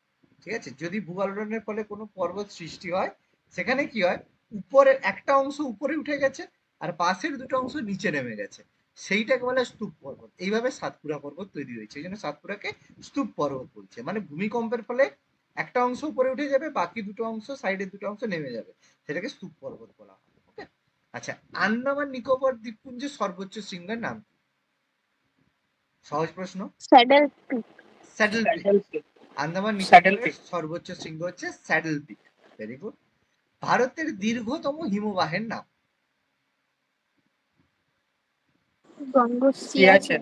ঠিক আছে, যদি ভূ আলোড়নের ফলে কোনো পর্বত সৃষ্টি হয়, সেখানে কি হয়, উপরের একটা অংশ উপরে উঠে গেছে আর পাশের দুটো অংশ নিচে নেমে গেছে, সেইটাকে বলে স্তূপ পর্বত। এইভাবে সাতপুরা পর্বত তৈরি হয়েছে, এই জন্য সাতপুরাকে স্তূপ পর্বত বলছে। মানে ভূমিকম্পের ফলে একটা অংশ উপরে উঠে যাবে, বাকি দুটো অংশ, সাইডের দুটো অংশ নেমে যাবে, সেটাকে স্তূপ পর্বত বলা হয়। ওকে, আচ্ছা, আন্দামান নিকোবর দ্বীপপুঞ্জের সর্বোচ্চ শৃঙ্গের নাম কি? সহজ প্রশ্ন। Saddle peak. Saddle peak. Saddle peak. Andaman saddle নিকোবরের পিক। সর্বোচ্চ শৃঙ্গ হচ্ছে স্যাডেল পিক। Very good. ভারতের দীর্ঘতম হিমবাহের নাম? সিয়াচেন।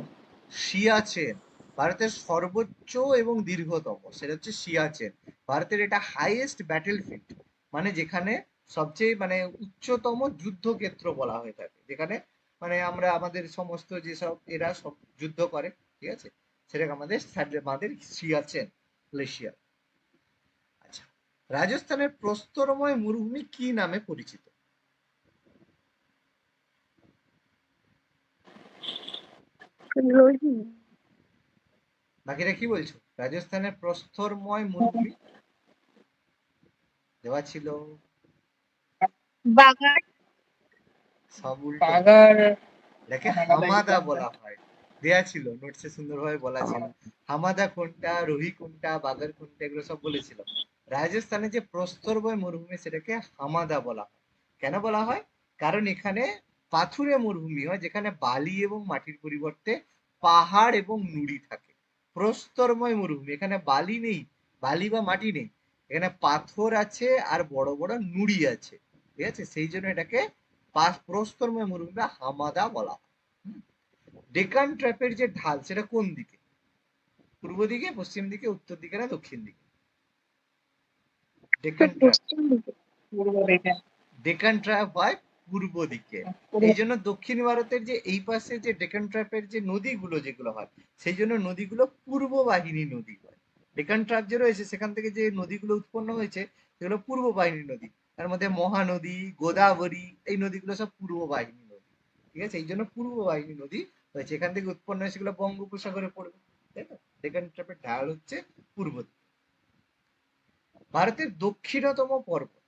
সিয়াচেন। ভারতের সর্বোচ্চ এবং দীর্ঘতম সেটা হচ্ছে সিয়াচেন। ভারতের এটা হাইয়েস্ট ব্যাটেল ফিল্ড, মানে যেখানে সবচেয়ে মানে উচ্চতম যুদ্ধক্ষেত্র বলা হয়ে থাকে, যেখানে মানে আমরা আমাদের সমস্ত যেসব এরা সব যুদ্ধ করে, ঠিক আছে, সেটাকে আমাদের সিয়াচেন গ্লেশিয়ার। আচ্ছা, রাজস্থানের প্রস্তরময় মরুভূমি কি নামে পরিচিত? রোহিণী। বাকিরা কি বলছো? রাজস্থানের প্রস্তরময় মরুভূমি দেওয়া ছিল, বাগান। সব উল্টো। বাগার। এটাকে হামাদা কি হামাদা কোনটা? বলা হয়। দেয়া ছিল নোটসে, সুন্দরভাবে বলা ছিল। হামাদা কোনটা, রোহি কোনটা, বাগার কোনটা, এগুলো সব বলেছিল। রাজস্থানে যে প্রস্তরবয় মরুভূমি সেটাকে হামাদা বলা হয়। কেন বলা হয়? কারণ এখানে পাথুরে মরুভূমি হয়, যেখানে বালি এবং মাটির পরিবর্তে পাহাড় এবং নুড়ি থাকে। প্রস্তরময় মরুভূমি, এখানে বালি নেই, বালি বা মাটি নেই, এখানে পাথর আছে আর বড় বড় নুড়ি আছে। ঠিক আছে, সেই জন্য এটাকে প্রস্তরময় মরুভূমি বা হামাদা বলা হয়। ডেকান ট্র্যাপের যে ঢাল সেটা কোন দিকে? পূর্ব দিকে, পশ্চিম দিকে, উত্তর দিকে না দক্ষিণ দিকে? ডেকান ট্র্যাপ, পশ্চিম দিকে। পূর্ব দিকে। ডেকান ট্র্যাপ হয় পূর্ব দিকে। পূর্ব এই জন্য দক্ষিণ ভারতের যে এই পাশে যে ডেকান ট্র্যাপের যে নদীগুলো যেগুলো হয়, সেই জন্য নদীগুলো পূর্ব বাহিনী নদী হয়। ডেকান ট্র্যাপ যে রয়েছে সেখান থেকে যে নদীগুলো উৎপন্ন হয়েছে সেগুলো পূর্ব বাহিনী নদী। তার মধ্যে মহানদী, গোদাবরী, এই নদীগুলো সব পূর্ব বাহিনী নদী। ঠিক আছে, এই জন্য পূর্ব বাহিনী নদী হয়েছে, এখান থেকে উৎপন্ন হয়ে সেগুলো বঙ্গোপসাগরে পড়বে। তাই না? ডেকান ট্র্যাপের ঢাল হচ্ছে পূর্ব দিকে। ভারতের দক্ষিণতম পর্বত,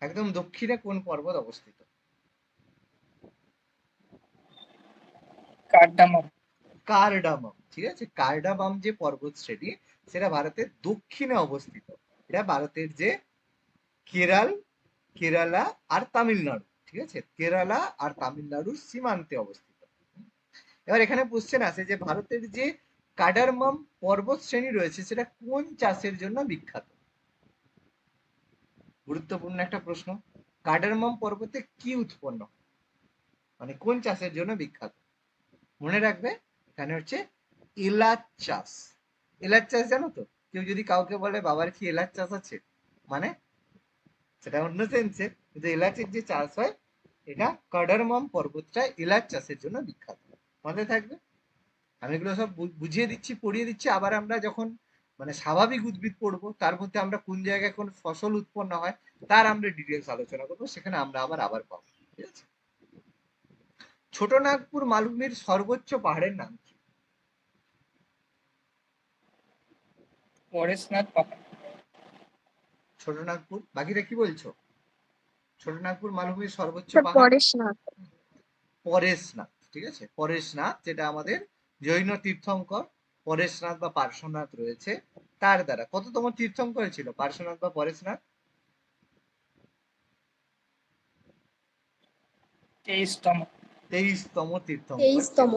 একদম দক্ষিণে কোন পর্বত অবস্থিত? কার্ডামম। কার্ডামাম। ঠিক আছে, কার্ডামাম যে পর্বত শ্রেণী সেটা ভারতের দক্ষিণে অবস্থিত। এটা ভারতের যে কেরালা আর তামিলনাড়ু, ঠিক আছে, কেরালা আর তামিলনাড়ুর সীমান্তে অবস্থিত। এবার এখানে কোশ্চেন আছে যে ভারতের যে কার্ডামাম পর্বত শ্রেণী রয়েছে সেটা কোন চাষের জন্য বিখ্যাত? গুরুত্বপূর্ণ একটা প্রশ্ন। কার্ডামাম পর্বতে কি উৎপন্ন হয়, মানে কোন চাষের জন্য বিখ্যাত? মনে রাখবে, এখানে হচ্ছে এলাচ চাষ। এলাচ চাষ জানো তো? কেউ যদি কাউকে বলে বাবার কি এলাচ চাষ আছে, মানে সেটা অন্য সেন্সে, কিন্তু এলাচের যে চাষ হয় এটা কার্ডামাম পর্বতটা এলাচ চাষের জন্য বিখ্যাত। মাথায় থাকবে। আমি এগুলো সব বুঝিয়ে দিচ্ছি, পড়িয়ে দিচ্ছি, আবার আমরা যখন মানে স্বাভাবিক উদ্ভিদ পড়বো তার মধ্যে আমরা কোন জায়গায় কোন ফসল উৎপন্ন হয় তার আমরা ডিটেলস আলোচনা করবো, সেখানে আমরা আবার পাবো। ঠিক আছে, ছোট নাগপুর মালভূমির সর্বোচ্চ পাহাড়ের নাম কি? পরেশনাথ পাহাড়। ছোট নাগপুর। বাকিরা কি বলছো? ছোট নাগপুর মালভূমির সর্বোচ্চ স্যার পাহাড় পরেশনাথ। পরেশনাথ। ঠিক আছে, পরেশনাথ যেটা আমাদের জৈন তীর্থঙ্কর পরেশনাথ বা পার্শ্বনাথ রয়েছে তার দ্বারা। কততম তীর্থঙ্কর ছিল পার্শ্বনাথ বা পরেশনাথ? 23তম। 23তম তীর্থঙ্কর ছিল, 23তম।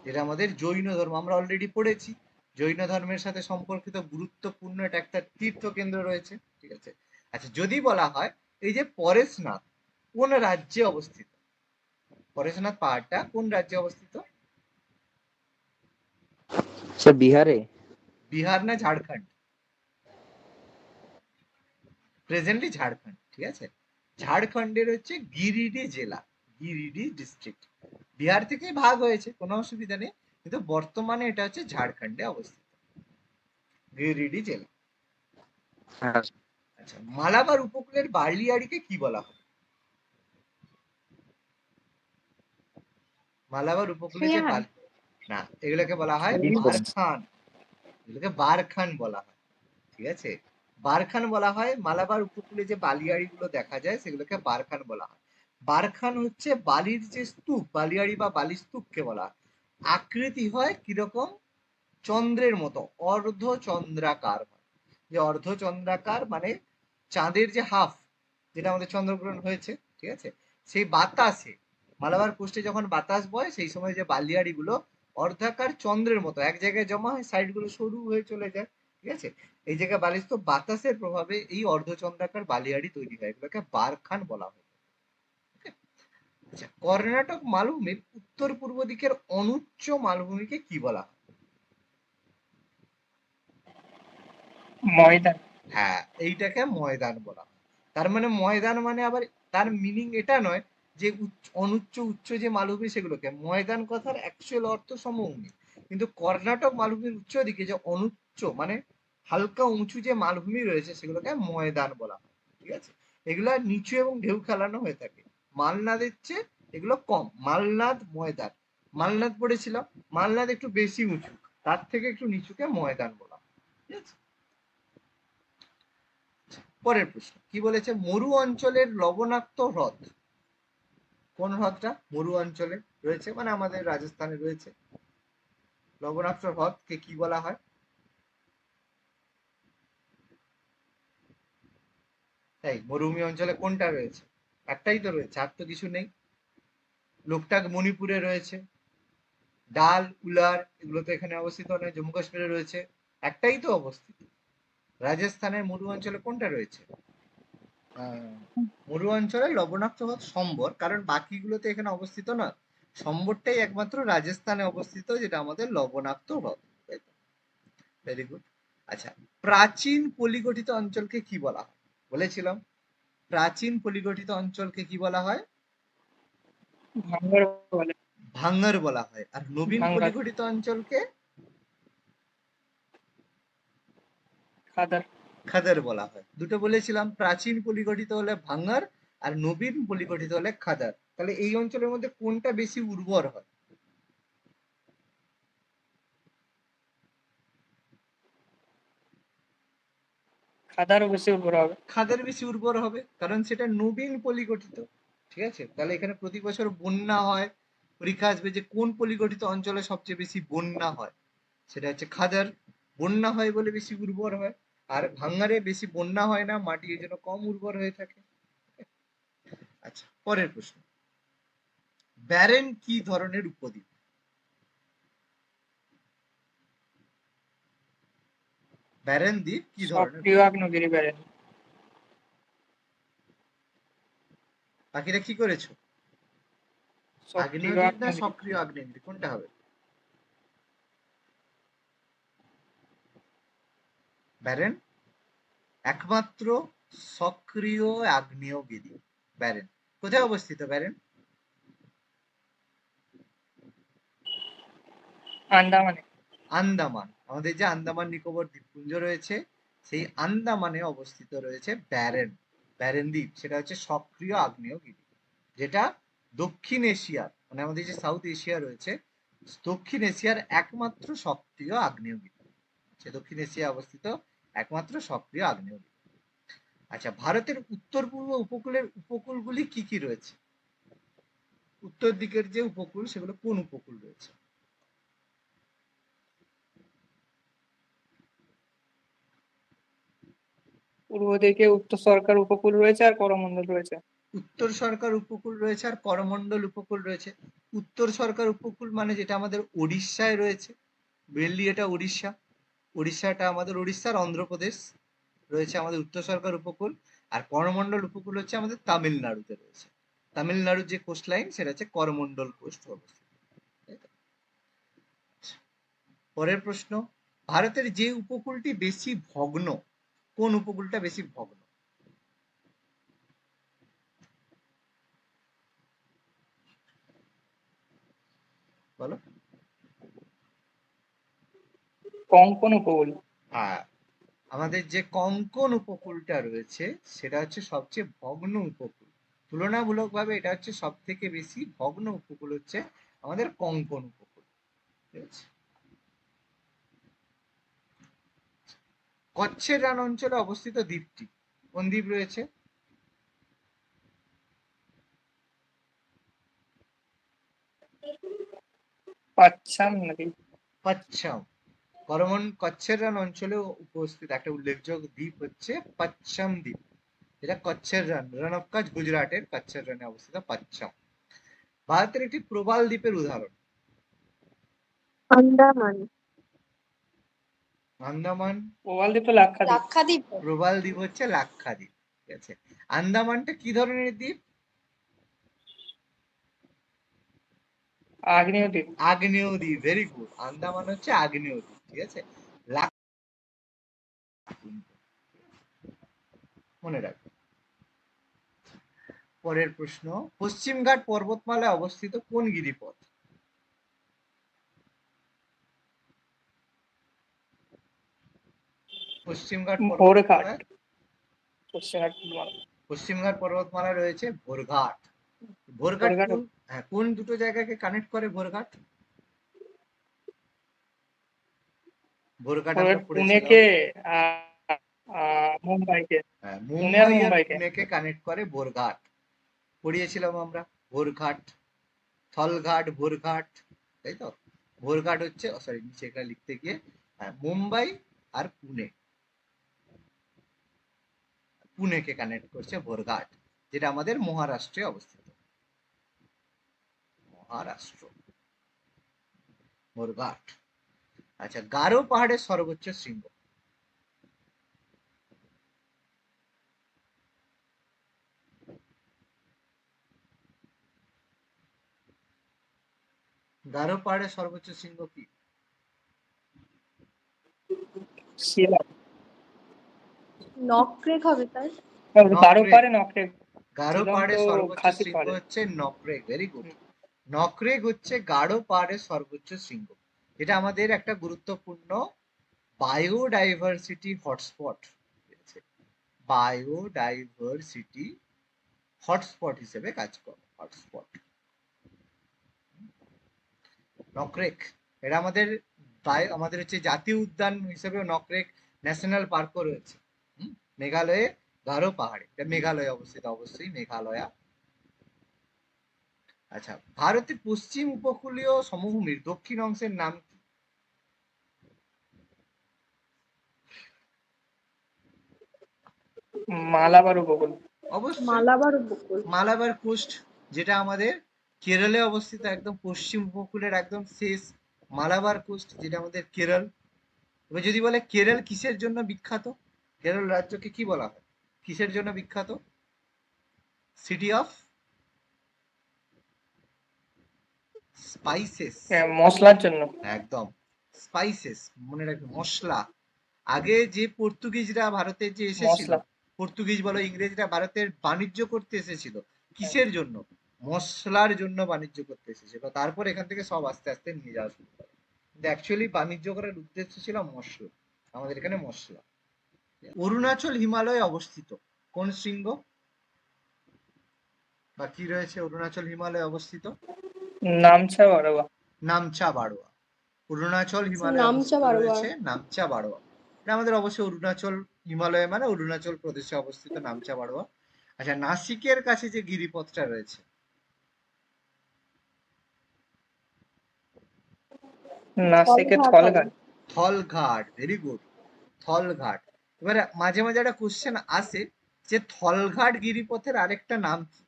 যেটা আমাদের জৈন ধর্ম, আমরা অলরেডি পড়েছি। জৈন ধর্মের সাথে সম্পর্কিত গুরুত্বপূর্ণ এটা একটা তীর্থ কেন্দ্র রয়েছে। ঠিক আছে, আচ্ছা যদি বলা হয় এই যে পরেশনাথ কোন রাজ্যে অবস্থিত? পরেশনাথ পাহাড়টা কোন রাজ্যে অবস্থিত? স্যার বিহারে। বিহার না ঝাড়খণ্ড? প্রেজেন্টলি ঝাড়খণ্ড। ঠিক আছে, ঝাড়খণ্ডের হচ্ছে গিরিডি জেলা, গিরিডি ডিস্ট্রিক্ট। বিহার থেকে ভাগ হয়েছে, কোনো অসুবিধা নেই, কিন্তু বর্তমানে এটা হচ্ছে ঝাড়খণ্ডে অবস্থিত, গিরিডি জেলা। হ্যাঁ আচ্ছা, মালাবার উপকূলের বার্লিয়াড়িকে কি বলা হয়? মালাবার উপকূলে যে শ্রেয়ান। না, এগুলোকে বলা হয় বারখান। এগুলোকে বারখান বলা হয়। ঠিক আছে, বারখান বলা হয়। মালাবার উপকূলে যে বালিয়াড়ি গুলো দেখা যায় সেগুলোকে বারখান বলা হয়। বারখান হচ্ছে বালির যে স্তূপ, বালিয়াড়ি বা বালি স্তূপকে বলা হয়। আকৃতি হয় কিরকম? চন্দ্রের মতো, অর্ধচন্দ্রাকার হয়। যে অর্ধচন্দ্রাকার মানে চাঁদের যে হাফ, যেটা আমাদের চন্দ্রগ্রহণ হয়েছে, ঠিক আছে, সেই বাতাসে মালাবার কোস্টে যখন বাতাস বয় সেই সময় যে বালিয়াড়ি গুলো অর্ধাকার চন্দ্রের মতো এক জায়গায় জমা হয়, সাইড গুলো সরু হয়ে চলে যায়। ঠিক আছে, এই জায়গায় বালিস্থ বাতাসের প্রভাবে এই অর্ধচন্দ্রাকার বালিয়াড়ি তৈরি হয়, এগুলোকে বারখান বলা হয়। আচ্ছা, কর্ণাটক মালভূমির উত্তর পূর্ব দিকের অনুচ্চ মালভূমিকে কি বলা হয়? ময়দান। হ্যাঁ, এইটাকে ময়দান বলা হয়। তার মানে ময়দান মানে আবার তার মিনিং এটা নয় যে অনুচ্চ উচ্চ যে মালভূমি সেগুলোকে, ময়দান কথার অ্যাকচুয়াল অর্থ সমভূমি, কিন্তু কর্ণাটক মালভূমির উচ্চ দিকে যে অনুচ্চ মানে হালকা উঁচু যে মালভূমি রয়েছে সেগুলোকে ময়দান বলা হয়। ঠিক আছে, এগুলা নিচু এবং ঢেউ খেলানো হয়ে থাকে। মালনাদের চেয়ে এগুলো কম। মালনাদ, ময়দান। মালনাদ পড়েছিলাম, মালনাদ একটু বেশি উঁচু, তার থেকে একটু নিচুকে ময়দান বলা হয়। ঠিক আছে, পরের প্রশ্ন কি বলেছে? মরু অঞ্চলের লবণাক্ত হ্রদ, কোন হ্রদটা মরু অঞ্চলে রয়েছে, মানে আমাদের রাজস্থানে রয়েছে? লবণাক্ত হ্রদকে কি বলা হয়? তাই মরুভূমি অঞ্চলে কোনটা রয়েছে? একটাই তো রয়েছে, আর তো কিছু নেই। লোকটাক মণিপুরে রয়েছে, ডাল উলার এগুলো তো এখানে অবস্থিত নয়, জম্মু কাশ্মীরে রয়েছে, একটাই তো অবস্থিত। রাজস্থানের মরু অঞ্চলে কোনটা রয়েছে? মরু অঞ্চলে লবণাক্ত হ্রদ সম্বর, কারণ বাকিগুলোতে এখানে অবস্থিত না। সম্বরটাই একমাত্র রাজস্থানে অবস্থিত, যেটা আমাদের লবণাক্ত হ্রদ। Very good. আচ্ছা, প্রাচীন পলিগঠিত অঞ্চলকে কি বলা হয়? বলেছিলাম প্রাচীন পলিগঠিত অঞ্চলকে কি বলা হয়? ভাঙ্গর বলে। ভাঙ্গর বলা হয়। আর নবীন ভাঙ্গার, পলিগঠিত অঞ্চলকে খাদার। খাদার বলা হয়। দুটো বলেছিলাম, প্রাচীন পলিগঠিত হলে ভাঙ্গার, আর নবীন পলিগঠিত হলে খাদার। তাহলে এই অঞ্চলের মধ্যে কোনটা বেশি উর্বর হয়? খাদারও বেশি উপর হবে। খাদের বেশি উর্বর হবে, কারণ সেটা নবীন পলিগঠিত। ঠিক আছে, তাহলে এখানে প্রতি বছর বন্যা হয়। পরীক্ষা আসবে যে কোন পলিগঠিত অঞ্চলে সবচেয়ে বেশি বন্যা হয়, সেটা হচ্ছে খাদার। বন্যা হয় বলে বেশি উর্বর হয়। আর ভাঙ্গারে বেশি বন্যা হয় না, মাটি এই জন্য কম উর্বর হয়ে থাকে। আচ্ছা, পরের প্রশ্ন। ব্যারেন কি ধরনের উপদ্বীপ? ব্যারেন দ্বীপ কি ধরনের সক্রিয় উপদ্বীপ? আগ্নেয়গিরি ব্যারেন। বাকিরা কি করেছো? সক্রিয় আগ্নেয়গিরি না আগ্নেয়গিরি। সক্রিয় আগ্নেয়গিরি, কোনটা হবে? ব্যারেন একমাত্র সক্রিয় আগ্নেয়গিরি। ব্যারেন কোথায় অবস্থিত? ব্যারেন আন্দামানে। আন্দামান। আমাদের যে আন্দামান নিকোবর দ্বীপপুঞ্জ রয়েছে, সেই আন্দামানে অবস্থিত রয়েছে ব্যারেন। ব্যারেন দ্বীপ সেটা হচ্ছে সক্রিয় আগ্নেয়গিরি, যেটা দক্ষিণ এশিয়ার, মানে আমাদের যে সাউথ এশিয়া রয়েছে, দক্ষিণ এশিয়ার একমাত্র সক্রিয় আগ্নেয়গিরি। সে দক্ষিণ এশিয়া অবস্থিত একমাত্র সক্রিয় আগ্নেয়গিরি। আচ্ছা, ভারতের উত্তর পূর্ব উপকূলের উপকূলগুলি কি কি রয়েছে? উত্তর দিকের যে উপকূল, সেগুলো কোন উপকূল রয়েছে? পূর্ব দিকে উত্তর সরকার উপকূল রয়েছে আর করমণ্ডল রয়েছে। উত্তর সরকার উপকূল রয়েছে আর করমণ্ডল উপকূল রয়েছে। উত্তর সরকার উপকূল মানে যেটা আমাদের উড়িষ্যায় রয়েছে, মেনলি এটা উড়িষ্যা। উড়িষ্যাটা আমাদের উড়িষ্যার অন্ধ্রপ্রদেশ রয়েছে আমাদের উত্তর সরকার উপকূল। আর করমণ্ডল উপকূল হচ্ছে আমাদের তামিলনাড়ুতে রয়েছে। তামিলনাড়ুর যে কোস্ট লাইন, সেটা হচ্ছে করমণ্ডল কোস্ট অবস্থিত। পরের প্রশ্ন। ভারতের যে উপকূলটি বেশি ভগ্ন, কোন উপকূলটা বেশি ভগ্ন? বলো। কোঙ্কণ উপকূল। আর আমাদের যে কোঙ্কণ উপকূলটা রয়েছে, সেটা হচ্ছে সবচেয়ে ভগ্ন উপকূল। তুলনামূলকভাবে এটা হচ্ছে সব থেকে বেশি ভগ্ন উপকূল, হচ্ছে আমাদের কোঙ্কণ উপকূল। ঠিক আছে। কচ্ছের রান অঞ্চলে অবস্থিত দ্বীপটি, কোন দ্বীপ রয়েছে? পাচ্ছাম নদী। পাচ্ছাম। কচ্ছের রান অঞ্চলে উপস্থিত একটা উল্লেখযোগ্য দ্বীপ হচ্ছে পাচ্ছাম দ্বীপ, যেটা কচ্ছের রান অফ কাচ গুজরাটের কচ্ছের রানে অবস্থিত পাচ্ছাম। ভারতের একটি প্রবাল দ্বীপের উদাহরণ। আন্দামান। আন্দামান। প্রবাল দ্বীপ তো লাক্ষাদ্বীপ। লাক্ষাদ্বীপ। প্রবাল দ্বীপ হচ্ছে লাক্ষাদ্বীপ। ঠিক আছে। আন্দামানটা কি ধরনের দ্বীপ? আগ্নেয় দ্বীপ। আগ্নেয় দ্বীপ। Very good. আন্দামান হচ্ছে আগ্নেয় দ্বীপ। ঠিক আছে, মনে রাখবে। পরের প্রশ্ন। পশ্চিমঘাট পর্বতমালায় অবস্থিত কোন গিরিপথ? পশ্চিমঘাট ভোরঘাট। পর্বতমালায় পশ্চিমঘাট। পশ্চিমঘাট পর্বতমালা রয়েছে ভোরঘাট। ভোরঘাট ভোরঘাট কোন, হ্যাঁ, কোন দুটো জায়গাকে কানেক্ট করে ভোরঘাট? ভোরঘাট আমরা ভোরঘাট পড়েছিলাম। পুনেকে মুম্বাইকে। হ্যাঁ, পুনে আর মুম্বাই আর মুম্বাইকে। পুনেকে কানেক্ট করে ভোরঘাট। পড়িয়েছিলাম আমরা ভোরঘাট, থলঘাট, ভোরঘাট, তাই তো। ভোরঘাট হচ্ছে, সরি নিচে এখানে লিখতে গিয়ে, মুম্বাই আর পুনে। পুনেকে কানেক্ট করছে ভোরঘাট, যেটা আমাদের মহারাষ্ট্রে অবস্থিত। মহারাষ্ট্র, ভোরঘাট। আচ্ছা, গারো পাহাড়ের সর্বোচ্চ শৃঙ্গ? গারো পাহাড়ের সর্বোচ্চ শৃঙ্গ কি? শিলা। নকরেক হবে তাই? গারো নকরেক। পারে নকরেক। গারো শিলং পাহাড়ের তো সর্বোচ্চ খাসি শৃঙ্গ পাহাড়ে। হচ্ছে নকরেক। Very good. নকরেক হচ্ছে গারো পাহাড়ের সর্বোচ্চ শৃঙ্গ। এটা আমাদের একটা গুরুত্বপূর্ণ বায়োডাইভার্সিটি হটস্পট, বায়োডাইভার্সিটি হটস্পট হিসেবে কাজ করে। হটস্পট নকরেক, এটা আমাদের আমাদের হচ্ছে জাতীয় উদ্যান হিসেবে নকরেক ন্যাশনাল পার্কও রয়েছে মেঘালয়ে, গারো পাহাড়ে। এটা মেঘালয়ে অবস্থিত, অবশ্যই মেঘালয়া। আচ্ছা, ভারতের পশ্চিম উপকূলীয় সমভূমির দক্ষিণ অংশের নাম কি? মালাবার উপকূল। অবশ্যই মালাবার উপকূল। মালাবার কোস্ট, যেটা আমাদের কেরলে অবস্থিত, একদম পশ্চিম উপকূলের একদম শেষ মালাবার কোস্ট, যেটা আমাদের কেরল। এবার যদি বলে কেরল কিসের জন্য বিখ্যাত, কেরল রাজ্যকে কি বলা হয়, কিসের জন্য বিখ্যাত? City of spices. মশলার জন্য। একদম, স্পাইসেস মনে রাখবে, মশলা। আগে যে পর্তুগিজরা ভারতে যে এসেছিল, মশলা। পর্তুগিজ বলো ইংরেজরা ভারতের বাণিজ্য করতে এসেছিল, কিসের জন্য? মশলার জন্য বাণিজ্য করতে এসেছিল। তারপর এখান থেকে সব আস্তে আস্তে নিয়ে যাওয়া শুরু করে, কিন্তু অ্যাকচুয়ালি বাণিজ্য করার উদ্দেশ্য ছিল মশলা। আমাদের এখানে মশলা। অরুণাচল হিমালয়ে অবস্থিত কোন শৃঙ্গ বা কি রয়েছে অরুণাচল হিমালয়ে অবস্থিত? নামছা বারোয়া। নামচা বারোয়া। অরুণাচল হিমালয়ে নামচা অবস্থিত বারোয়া। রয়েছে নামচা বারোয়া। এটা আমাদের অবশ্যই অরুণাচল হিমালয় মানে অরুণাচল প্রদেশে অবস্থিত নামচা বারোয়া। আচ্ছা, নাসিকের কাছে যে গিরিপথটা রয়েছে? নাসিকে থলঘাট হবে। থলঘাট। থলঘাট। Very good, Thalghat. এবারে মাঝে মাঝে একটা কোশ্চেন আসে যে থলঘাট গিরিপথের আরেকটা নাম কি?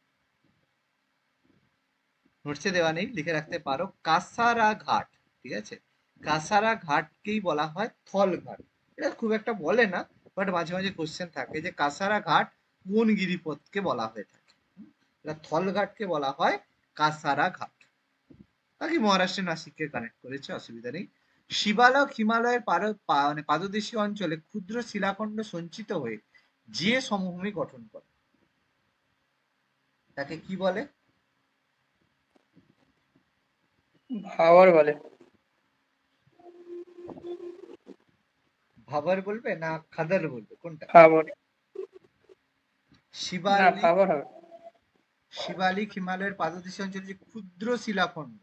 নোটসে দেওয়া নেই, লিখে রাখতে পারো, কাসারা ঘাট। ঠিক আছে, কাসারা ঘাটকেই বলা হয় থলঘাট। এটা খুব একটা বলে না, বাট মাঝে মাঝে কোশ্চেন থাকে যে কাসারা ঘাট কোন গিরিপথকে বলা হয়ে থাকে। এটা থলঘাটকে বলা হয় কাসারা ঘাট। বাকি মহারাষ্ট্রের নাসিককে কানেক্ট করেছে, অসুবিধা নেই। শিবালক হিমালয়ের মানে পাদদেশীয় অঞ্চলে ক্ষুদ্র শিলাখণ্ড সঞ্চিত হয়ে যে সমভূমি গঠন করে তাকে কি বলে? ভাওয়ার বলে। ভাবার বলবে না খাদার বলবে, কোনটা? ভাবর। না, শিবালিক। ভাবর হবে। শিবালিক হিমালয়ের পাদদেশীয় অঞ্চলে যে ক্ষুদ্র শিলাখণ্ড,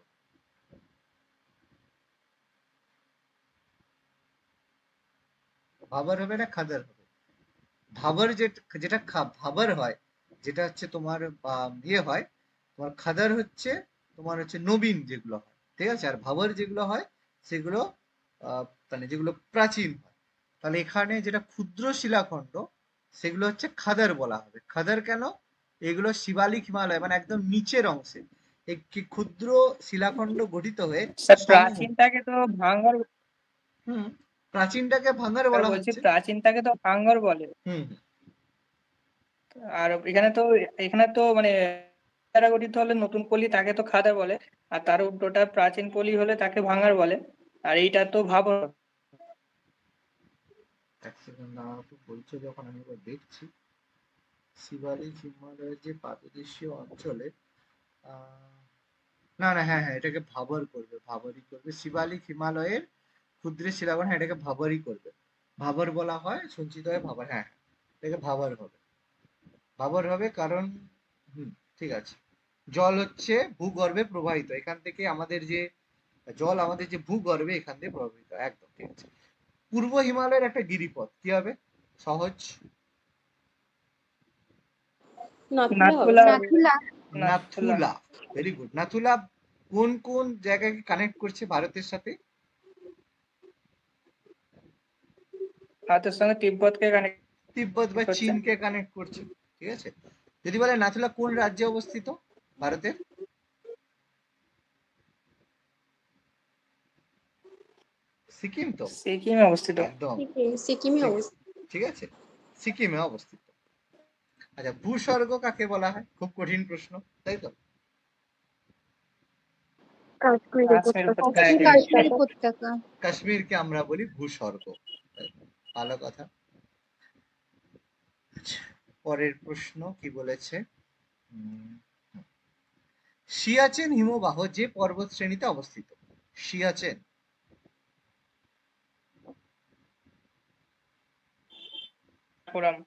ভাবার হবে না খাদার হবে? ভাবার যেটা ভাবার হয়, যেটা হচ্ছে তোমার ইয়ে হয়, তোমার খাদার হচ্ছে তোমার হচ্ছে নবীন যেগুলো হয়, ঠিক আছে, আর ভাবার যেগুলো হয় সেগুলো মানে যেগুলো প্রাচীন হয়। তাহলে এখানে যেটা ক্ষুদ্র শিলাখণ্ড সেগুলো হচ্ছে খাদার বলা হবে। খাদার কেন? এগুলো শিবালিক হিমালয় মানে একদম নিচের অংশে একটি ক্ষুদ্র শিলাখণ্ড গঠিত হয়ে স্যার সমূহ। প্রাচীনটাকে তো ভাঙ্গর। হুম, প্রাচীনটাকে ভাঙার স্যার বলা বলছি হচ্ছে। প্রাচীনটাকে তো ভাঙ্গর বলে। হুম, আর এখানে তো মানে দ্বারা গঠিত হলে নতুন পল্লী তাকে তো খাদার বলে, আর তার উল্টোটা প্রাচীন পল্লী হলে তাকে ভাঙ্গার বলে, আর এইটা তো ভাবর। এক সেকেন্ড দাঁড়াও তো, বলছো যখন আমি এবার দেখছি। শিবালিক হিমালয়ের যে পাদদেশীয় অঞ্চলে না না, হ্যাঁ হ্যাঁ, এটাকে ভাবর করবে, ভাবরই করবে। শিবালিক হিমালয়ের ক্ষুদ্র শিলাখণ্ড, হ্যাঁ এটাকে ভাবরই করবে। ভাবর বলা হয়, সঞ্চিত হয় ভাবর, হ্যাঁ হ্যাঁ, এটাকে ভাবর হবে। ভাবর হবে কারণ ঠিক আছে, জল হচ্ছে ভূগর্ভে প্রবাহিত, এখান থেকে আমাদের যে জল আমাদের যে ভূগর্ভে এখান থেকে প্রবাহিত, একদম ঠিক আছে। পূর্ব হিমালয়ের একটা গিরিপথ কি হবে? সহজ, নাথুলা হবে। নাথুলা। নাথুলা। নাথুলা। নাথুলা। Very good. নাথুলা কোন কোন জায়গাকে কানেক্ট করছে ভারতের সাথে? ভারতের সঙ্গে তিব্বতকে কানেক্ট। তিব্বত বা ঠিক হচ্ছে। চীনকে কানেক্ট করছে, ঠিক আছে। যদি বলে নাথুলা কোন রাজ্যে অবস্থিত ভারতের? সিকিম তো, সিকিমে অবস্থিত। একদম সিকিমে ঠিক- অবস্থিত। ঠিক আছে, সিকিমে অবস্থিত। আচ্ছা, ভূস্বর্গ কাকে বলা হয়? খুব কঠিন প্রশ্ন, তাই তো? কাশ্মীর কাশ্মীর উপত্যকা। উপত্যকা। কাশ্মীর উপত্যকা। কাশ্মীরকে আমরা বলি ভূস্বর্গ। ভালো কথা। আচ্ছা, পরের প্রশ্ন কি বলেছে? সিয়াচেন হিমবাহ যে পর্বত শ্রেণীতে অবস্থিত? সিয়াচেন কারাকোরাম।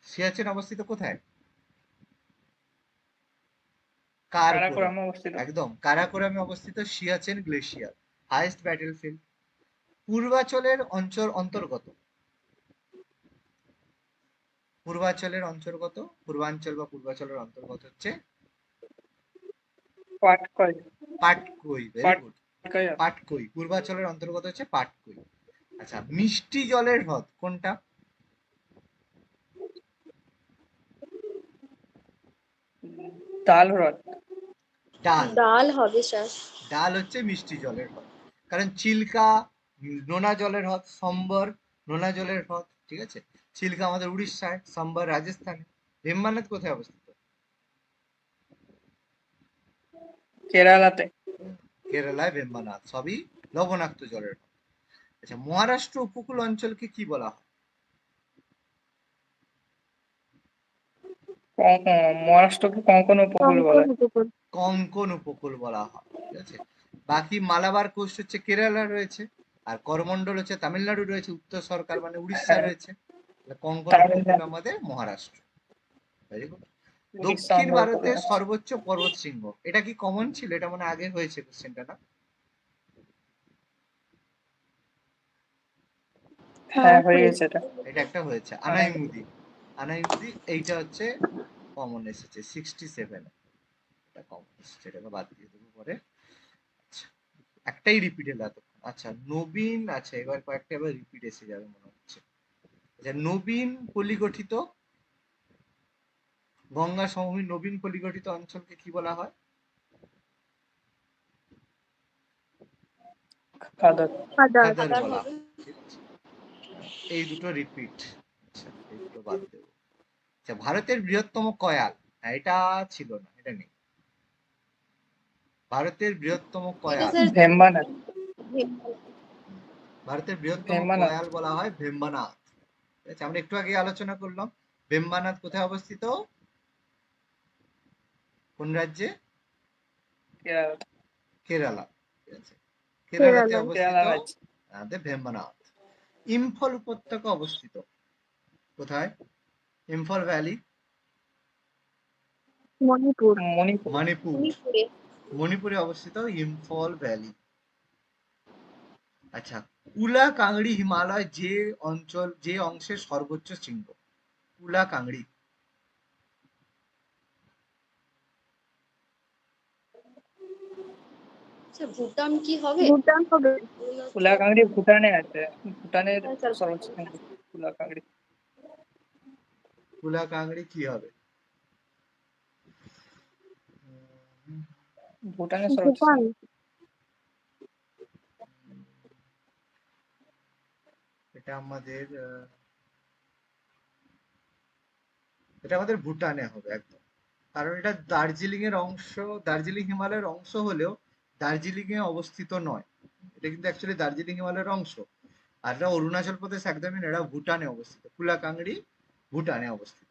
সিয়াচেন অবস্থিত কোথায়? কারাকোরাম, কারাকোরামে অবস্থিত। একদম কারাকোরামে অবস্থিত সিয়াচেন গ্লেশিয়ার, হাইয়েস্ট ব্যাটেলফিল্ড। পূর্বাঞ্চলের অন্তর্গত, পূর্বাঞ্চলের অন্তর্গত, পূর্বাঞ্চল বা পূর্বাঞ্চলের অন্তর্গত হচ্ছে পাটকই। পাটকুই। Very good, Patkai. পাটকুই পূর্বাঞ্চলের অন্তর্গত হচ্ছে পাটকুই। আচ্ছা, মিষ্টি জলের হ্রদ কোনটা? দাল হ্রদ। ডাল, ডাল হবে স্যার। ডাল হচ্ছে মিষ্টি জলের হ্রদ। কারণ চিল্কা নোনা জলের হ্রদ, সম্বর নোনা জলের হ্রদ, ঠিক আছে। চিল্কা আমাদের উড়িষ্যায়, সম্বর রাজস্থানে। ভেম্বানাথ কোথায় অবস্থিত? কেরালাতে। কেরালায় ভেম্বানাথ, সবই লবণাক্ত জলের হ্রদ। আচ্ছা, মহারাষ্ট্র উপকূল অঞ্চলকে কি বলা হয়? মহারাষ্ট্রকে কোঙ্কণ উপকূল বলে। কঙ্কন উপকূল। কঙ্কন উপকূল বলা হয়, ঠিক আছে। বাকি মালাবার কোস্ট হচ্ছে কেরালা রয়েছে, আর করমন্ডল হচ্ছে তামিলনাড়ু রয়েছে, উত্তর সরকার মানে উড়িষ্যা হ্যাঁ, রয়েছে। তাহলে কঙ্কন উপকূল তামিলনাড়ু। আমাদের মহারাষ্ট্র। Very good. উড়িষ্যা দক্ষিণ অন্ধ্রপ্রদেশ। ভারতের সর্বোচ্চ পর্বত শৃঙ্গ, এটা কি কমন ছিল? এটা মানে আগে হয়েছে কোশ্চেনটা, না? হ্যাঁ, হয়ে গেছে এটা। এটা একটা হয়েছে, আনাইমুদি। আনাইমুদি এইটা হচ্ছে কমন এসেছে 67, এটা কমন এসেছে, এটাকে বাদ দিয়ে দেবো পরে। আচ্ছা, একটাই রিপিট এলো এতক্ষণ। আচ্ছা, নবীন, আচ্ছা এবার কয়েকটা এবার রিপিট এসে যাবে মনে হচ্ছে। আচ্ছা, নবীন পলিগঠিত, গঙ্গা সমভূমি নবীন পলিগঠিত অঞ্চলকে কি বলা হয়? খাদক। খাদার খাদার বলা হবে। হয়, ঠিক আছে। এই দুটো রিপিট, আচ্ছা এই দুটো বাদ দেবো। আচ্ছা, ভারতের বৃহত্তম কয়াল, হ্যাঁ, এটা ছিল না, এটা নেই। ভারতের বৃহত্তম এটা কয়াল, স্যার ভেম্বানাথ। ভারতের বৃহত্তম ভেম্বানাথ। কয়াল বলা হয় ভেম্বানাথ, ঠিক আছে। আমরা একটু আগে আলোচনা করলাম ভেম্বানাথ কোথায় অবস্থিত, কোন রাজ্যে? কেরালা। কেরালা, ঠিক আছে। কেরালাতে কেরালা। অবস্থিত কেরালা রাজ্য। আমাদের ভেম্বানাথ। ইম্ফল উপত্যকা অবস্থিত কোথায়? ইম্ফল ভ্যালি, মণিপুর। মণিপুর। মণিপুর, মণিপুরে। মণিপুরে অবস্থিত ইম্ফল ভ্যালি। আচ্ছা, কুলা কাংড়ি হিমালয় যে অঞ্চল, যে অংশের সর্বোচ্চ শৃঙ্গ? কুলা কাংড়ি, স্যার ভুটান কি হবে? ভুটান হবে। কুলাকাংড়ি ভুটানে আছে। ভুটানের হ্যাঁ, স্যার। সর্বোচ্চ কুলাকাংড়ি। কুলা কাংড়ি কি হবে? ভুটানের সর্বোচ্চ। ভুটান। এটা আমাদের এটা আমাদের ভুটানে হবে একদম। কারণ এটা দার্জিলিং এর অংশ, দার্জিলিং হিমালয়ের অংশ হলেও দার্জিলিং এ অবস্থিত নয়। এটা কিন্তু অ্যাকচুয়ালি দার্জিলিং হিমালয়ের অংশ। আর এটা অরুণাচল প্রদেশ একদমই না, এটা ভুটানে অবস্থিত। কুলাকাংড়ি ভুটানে অবস্থিত।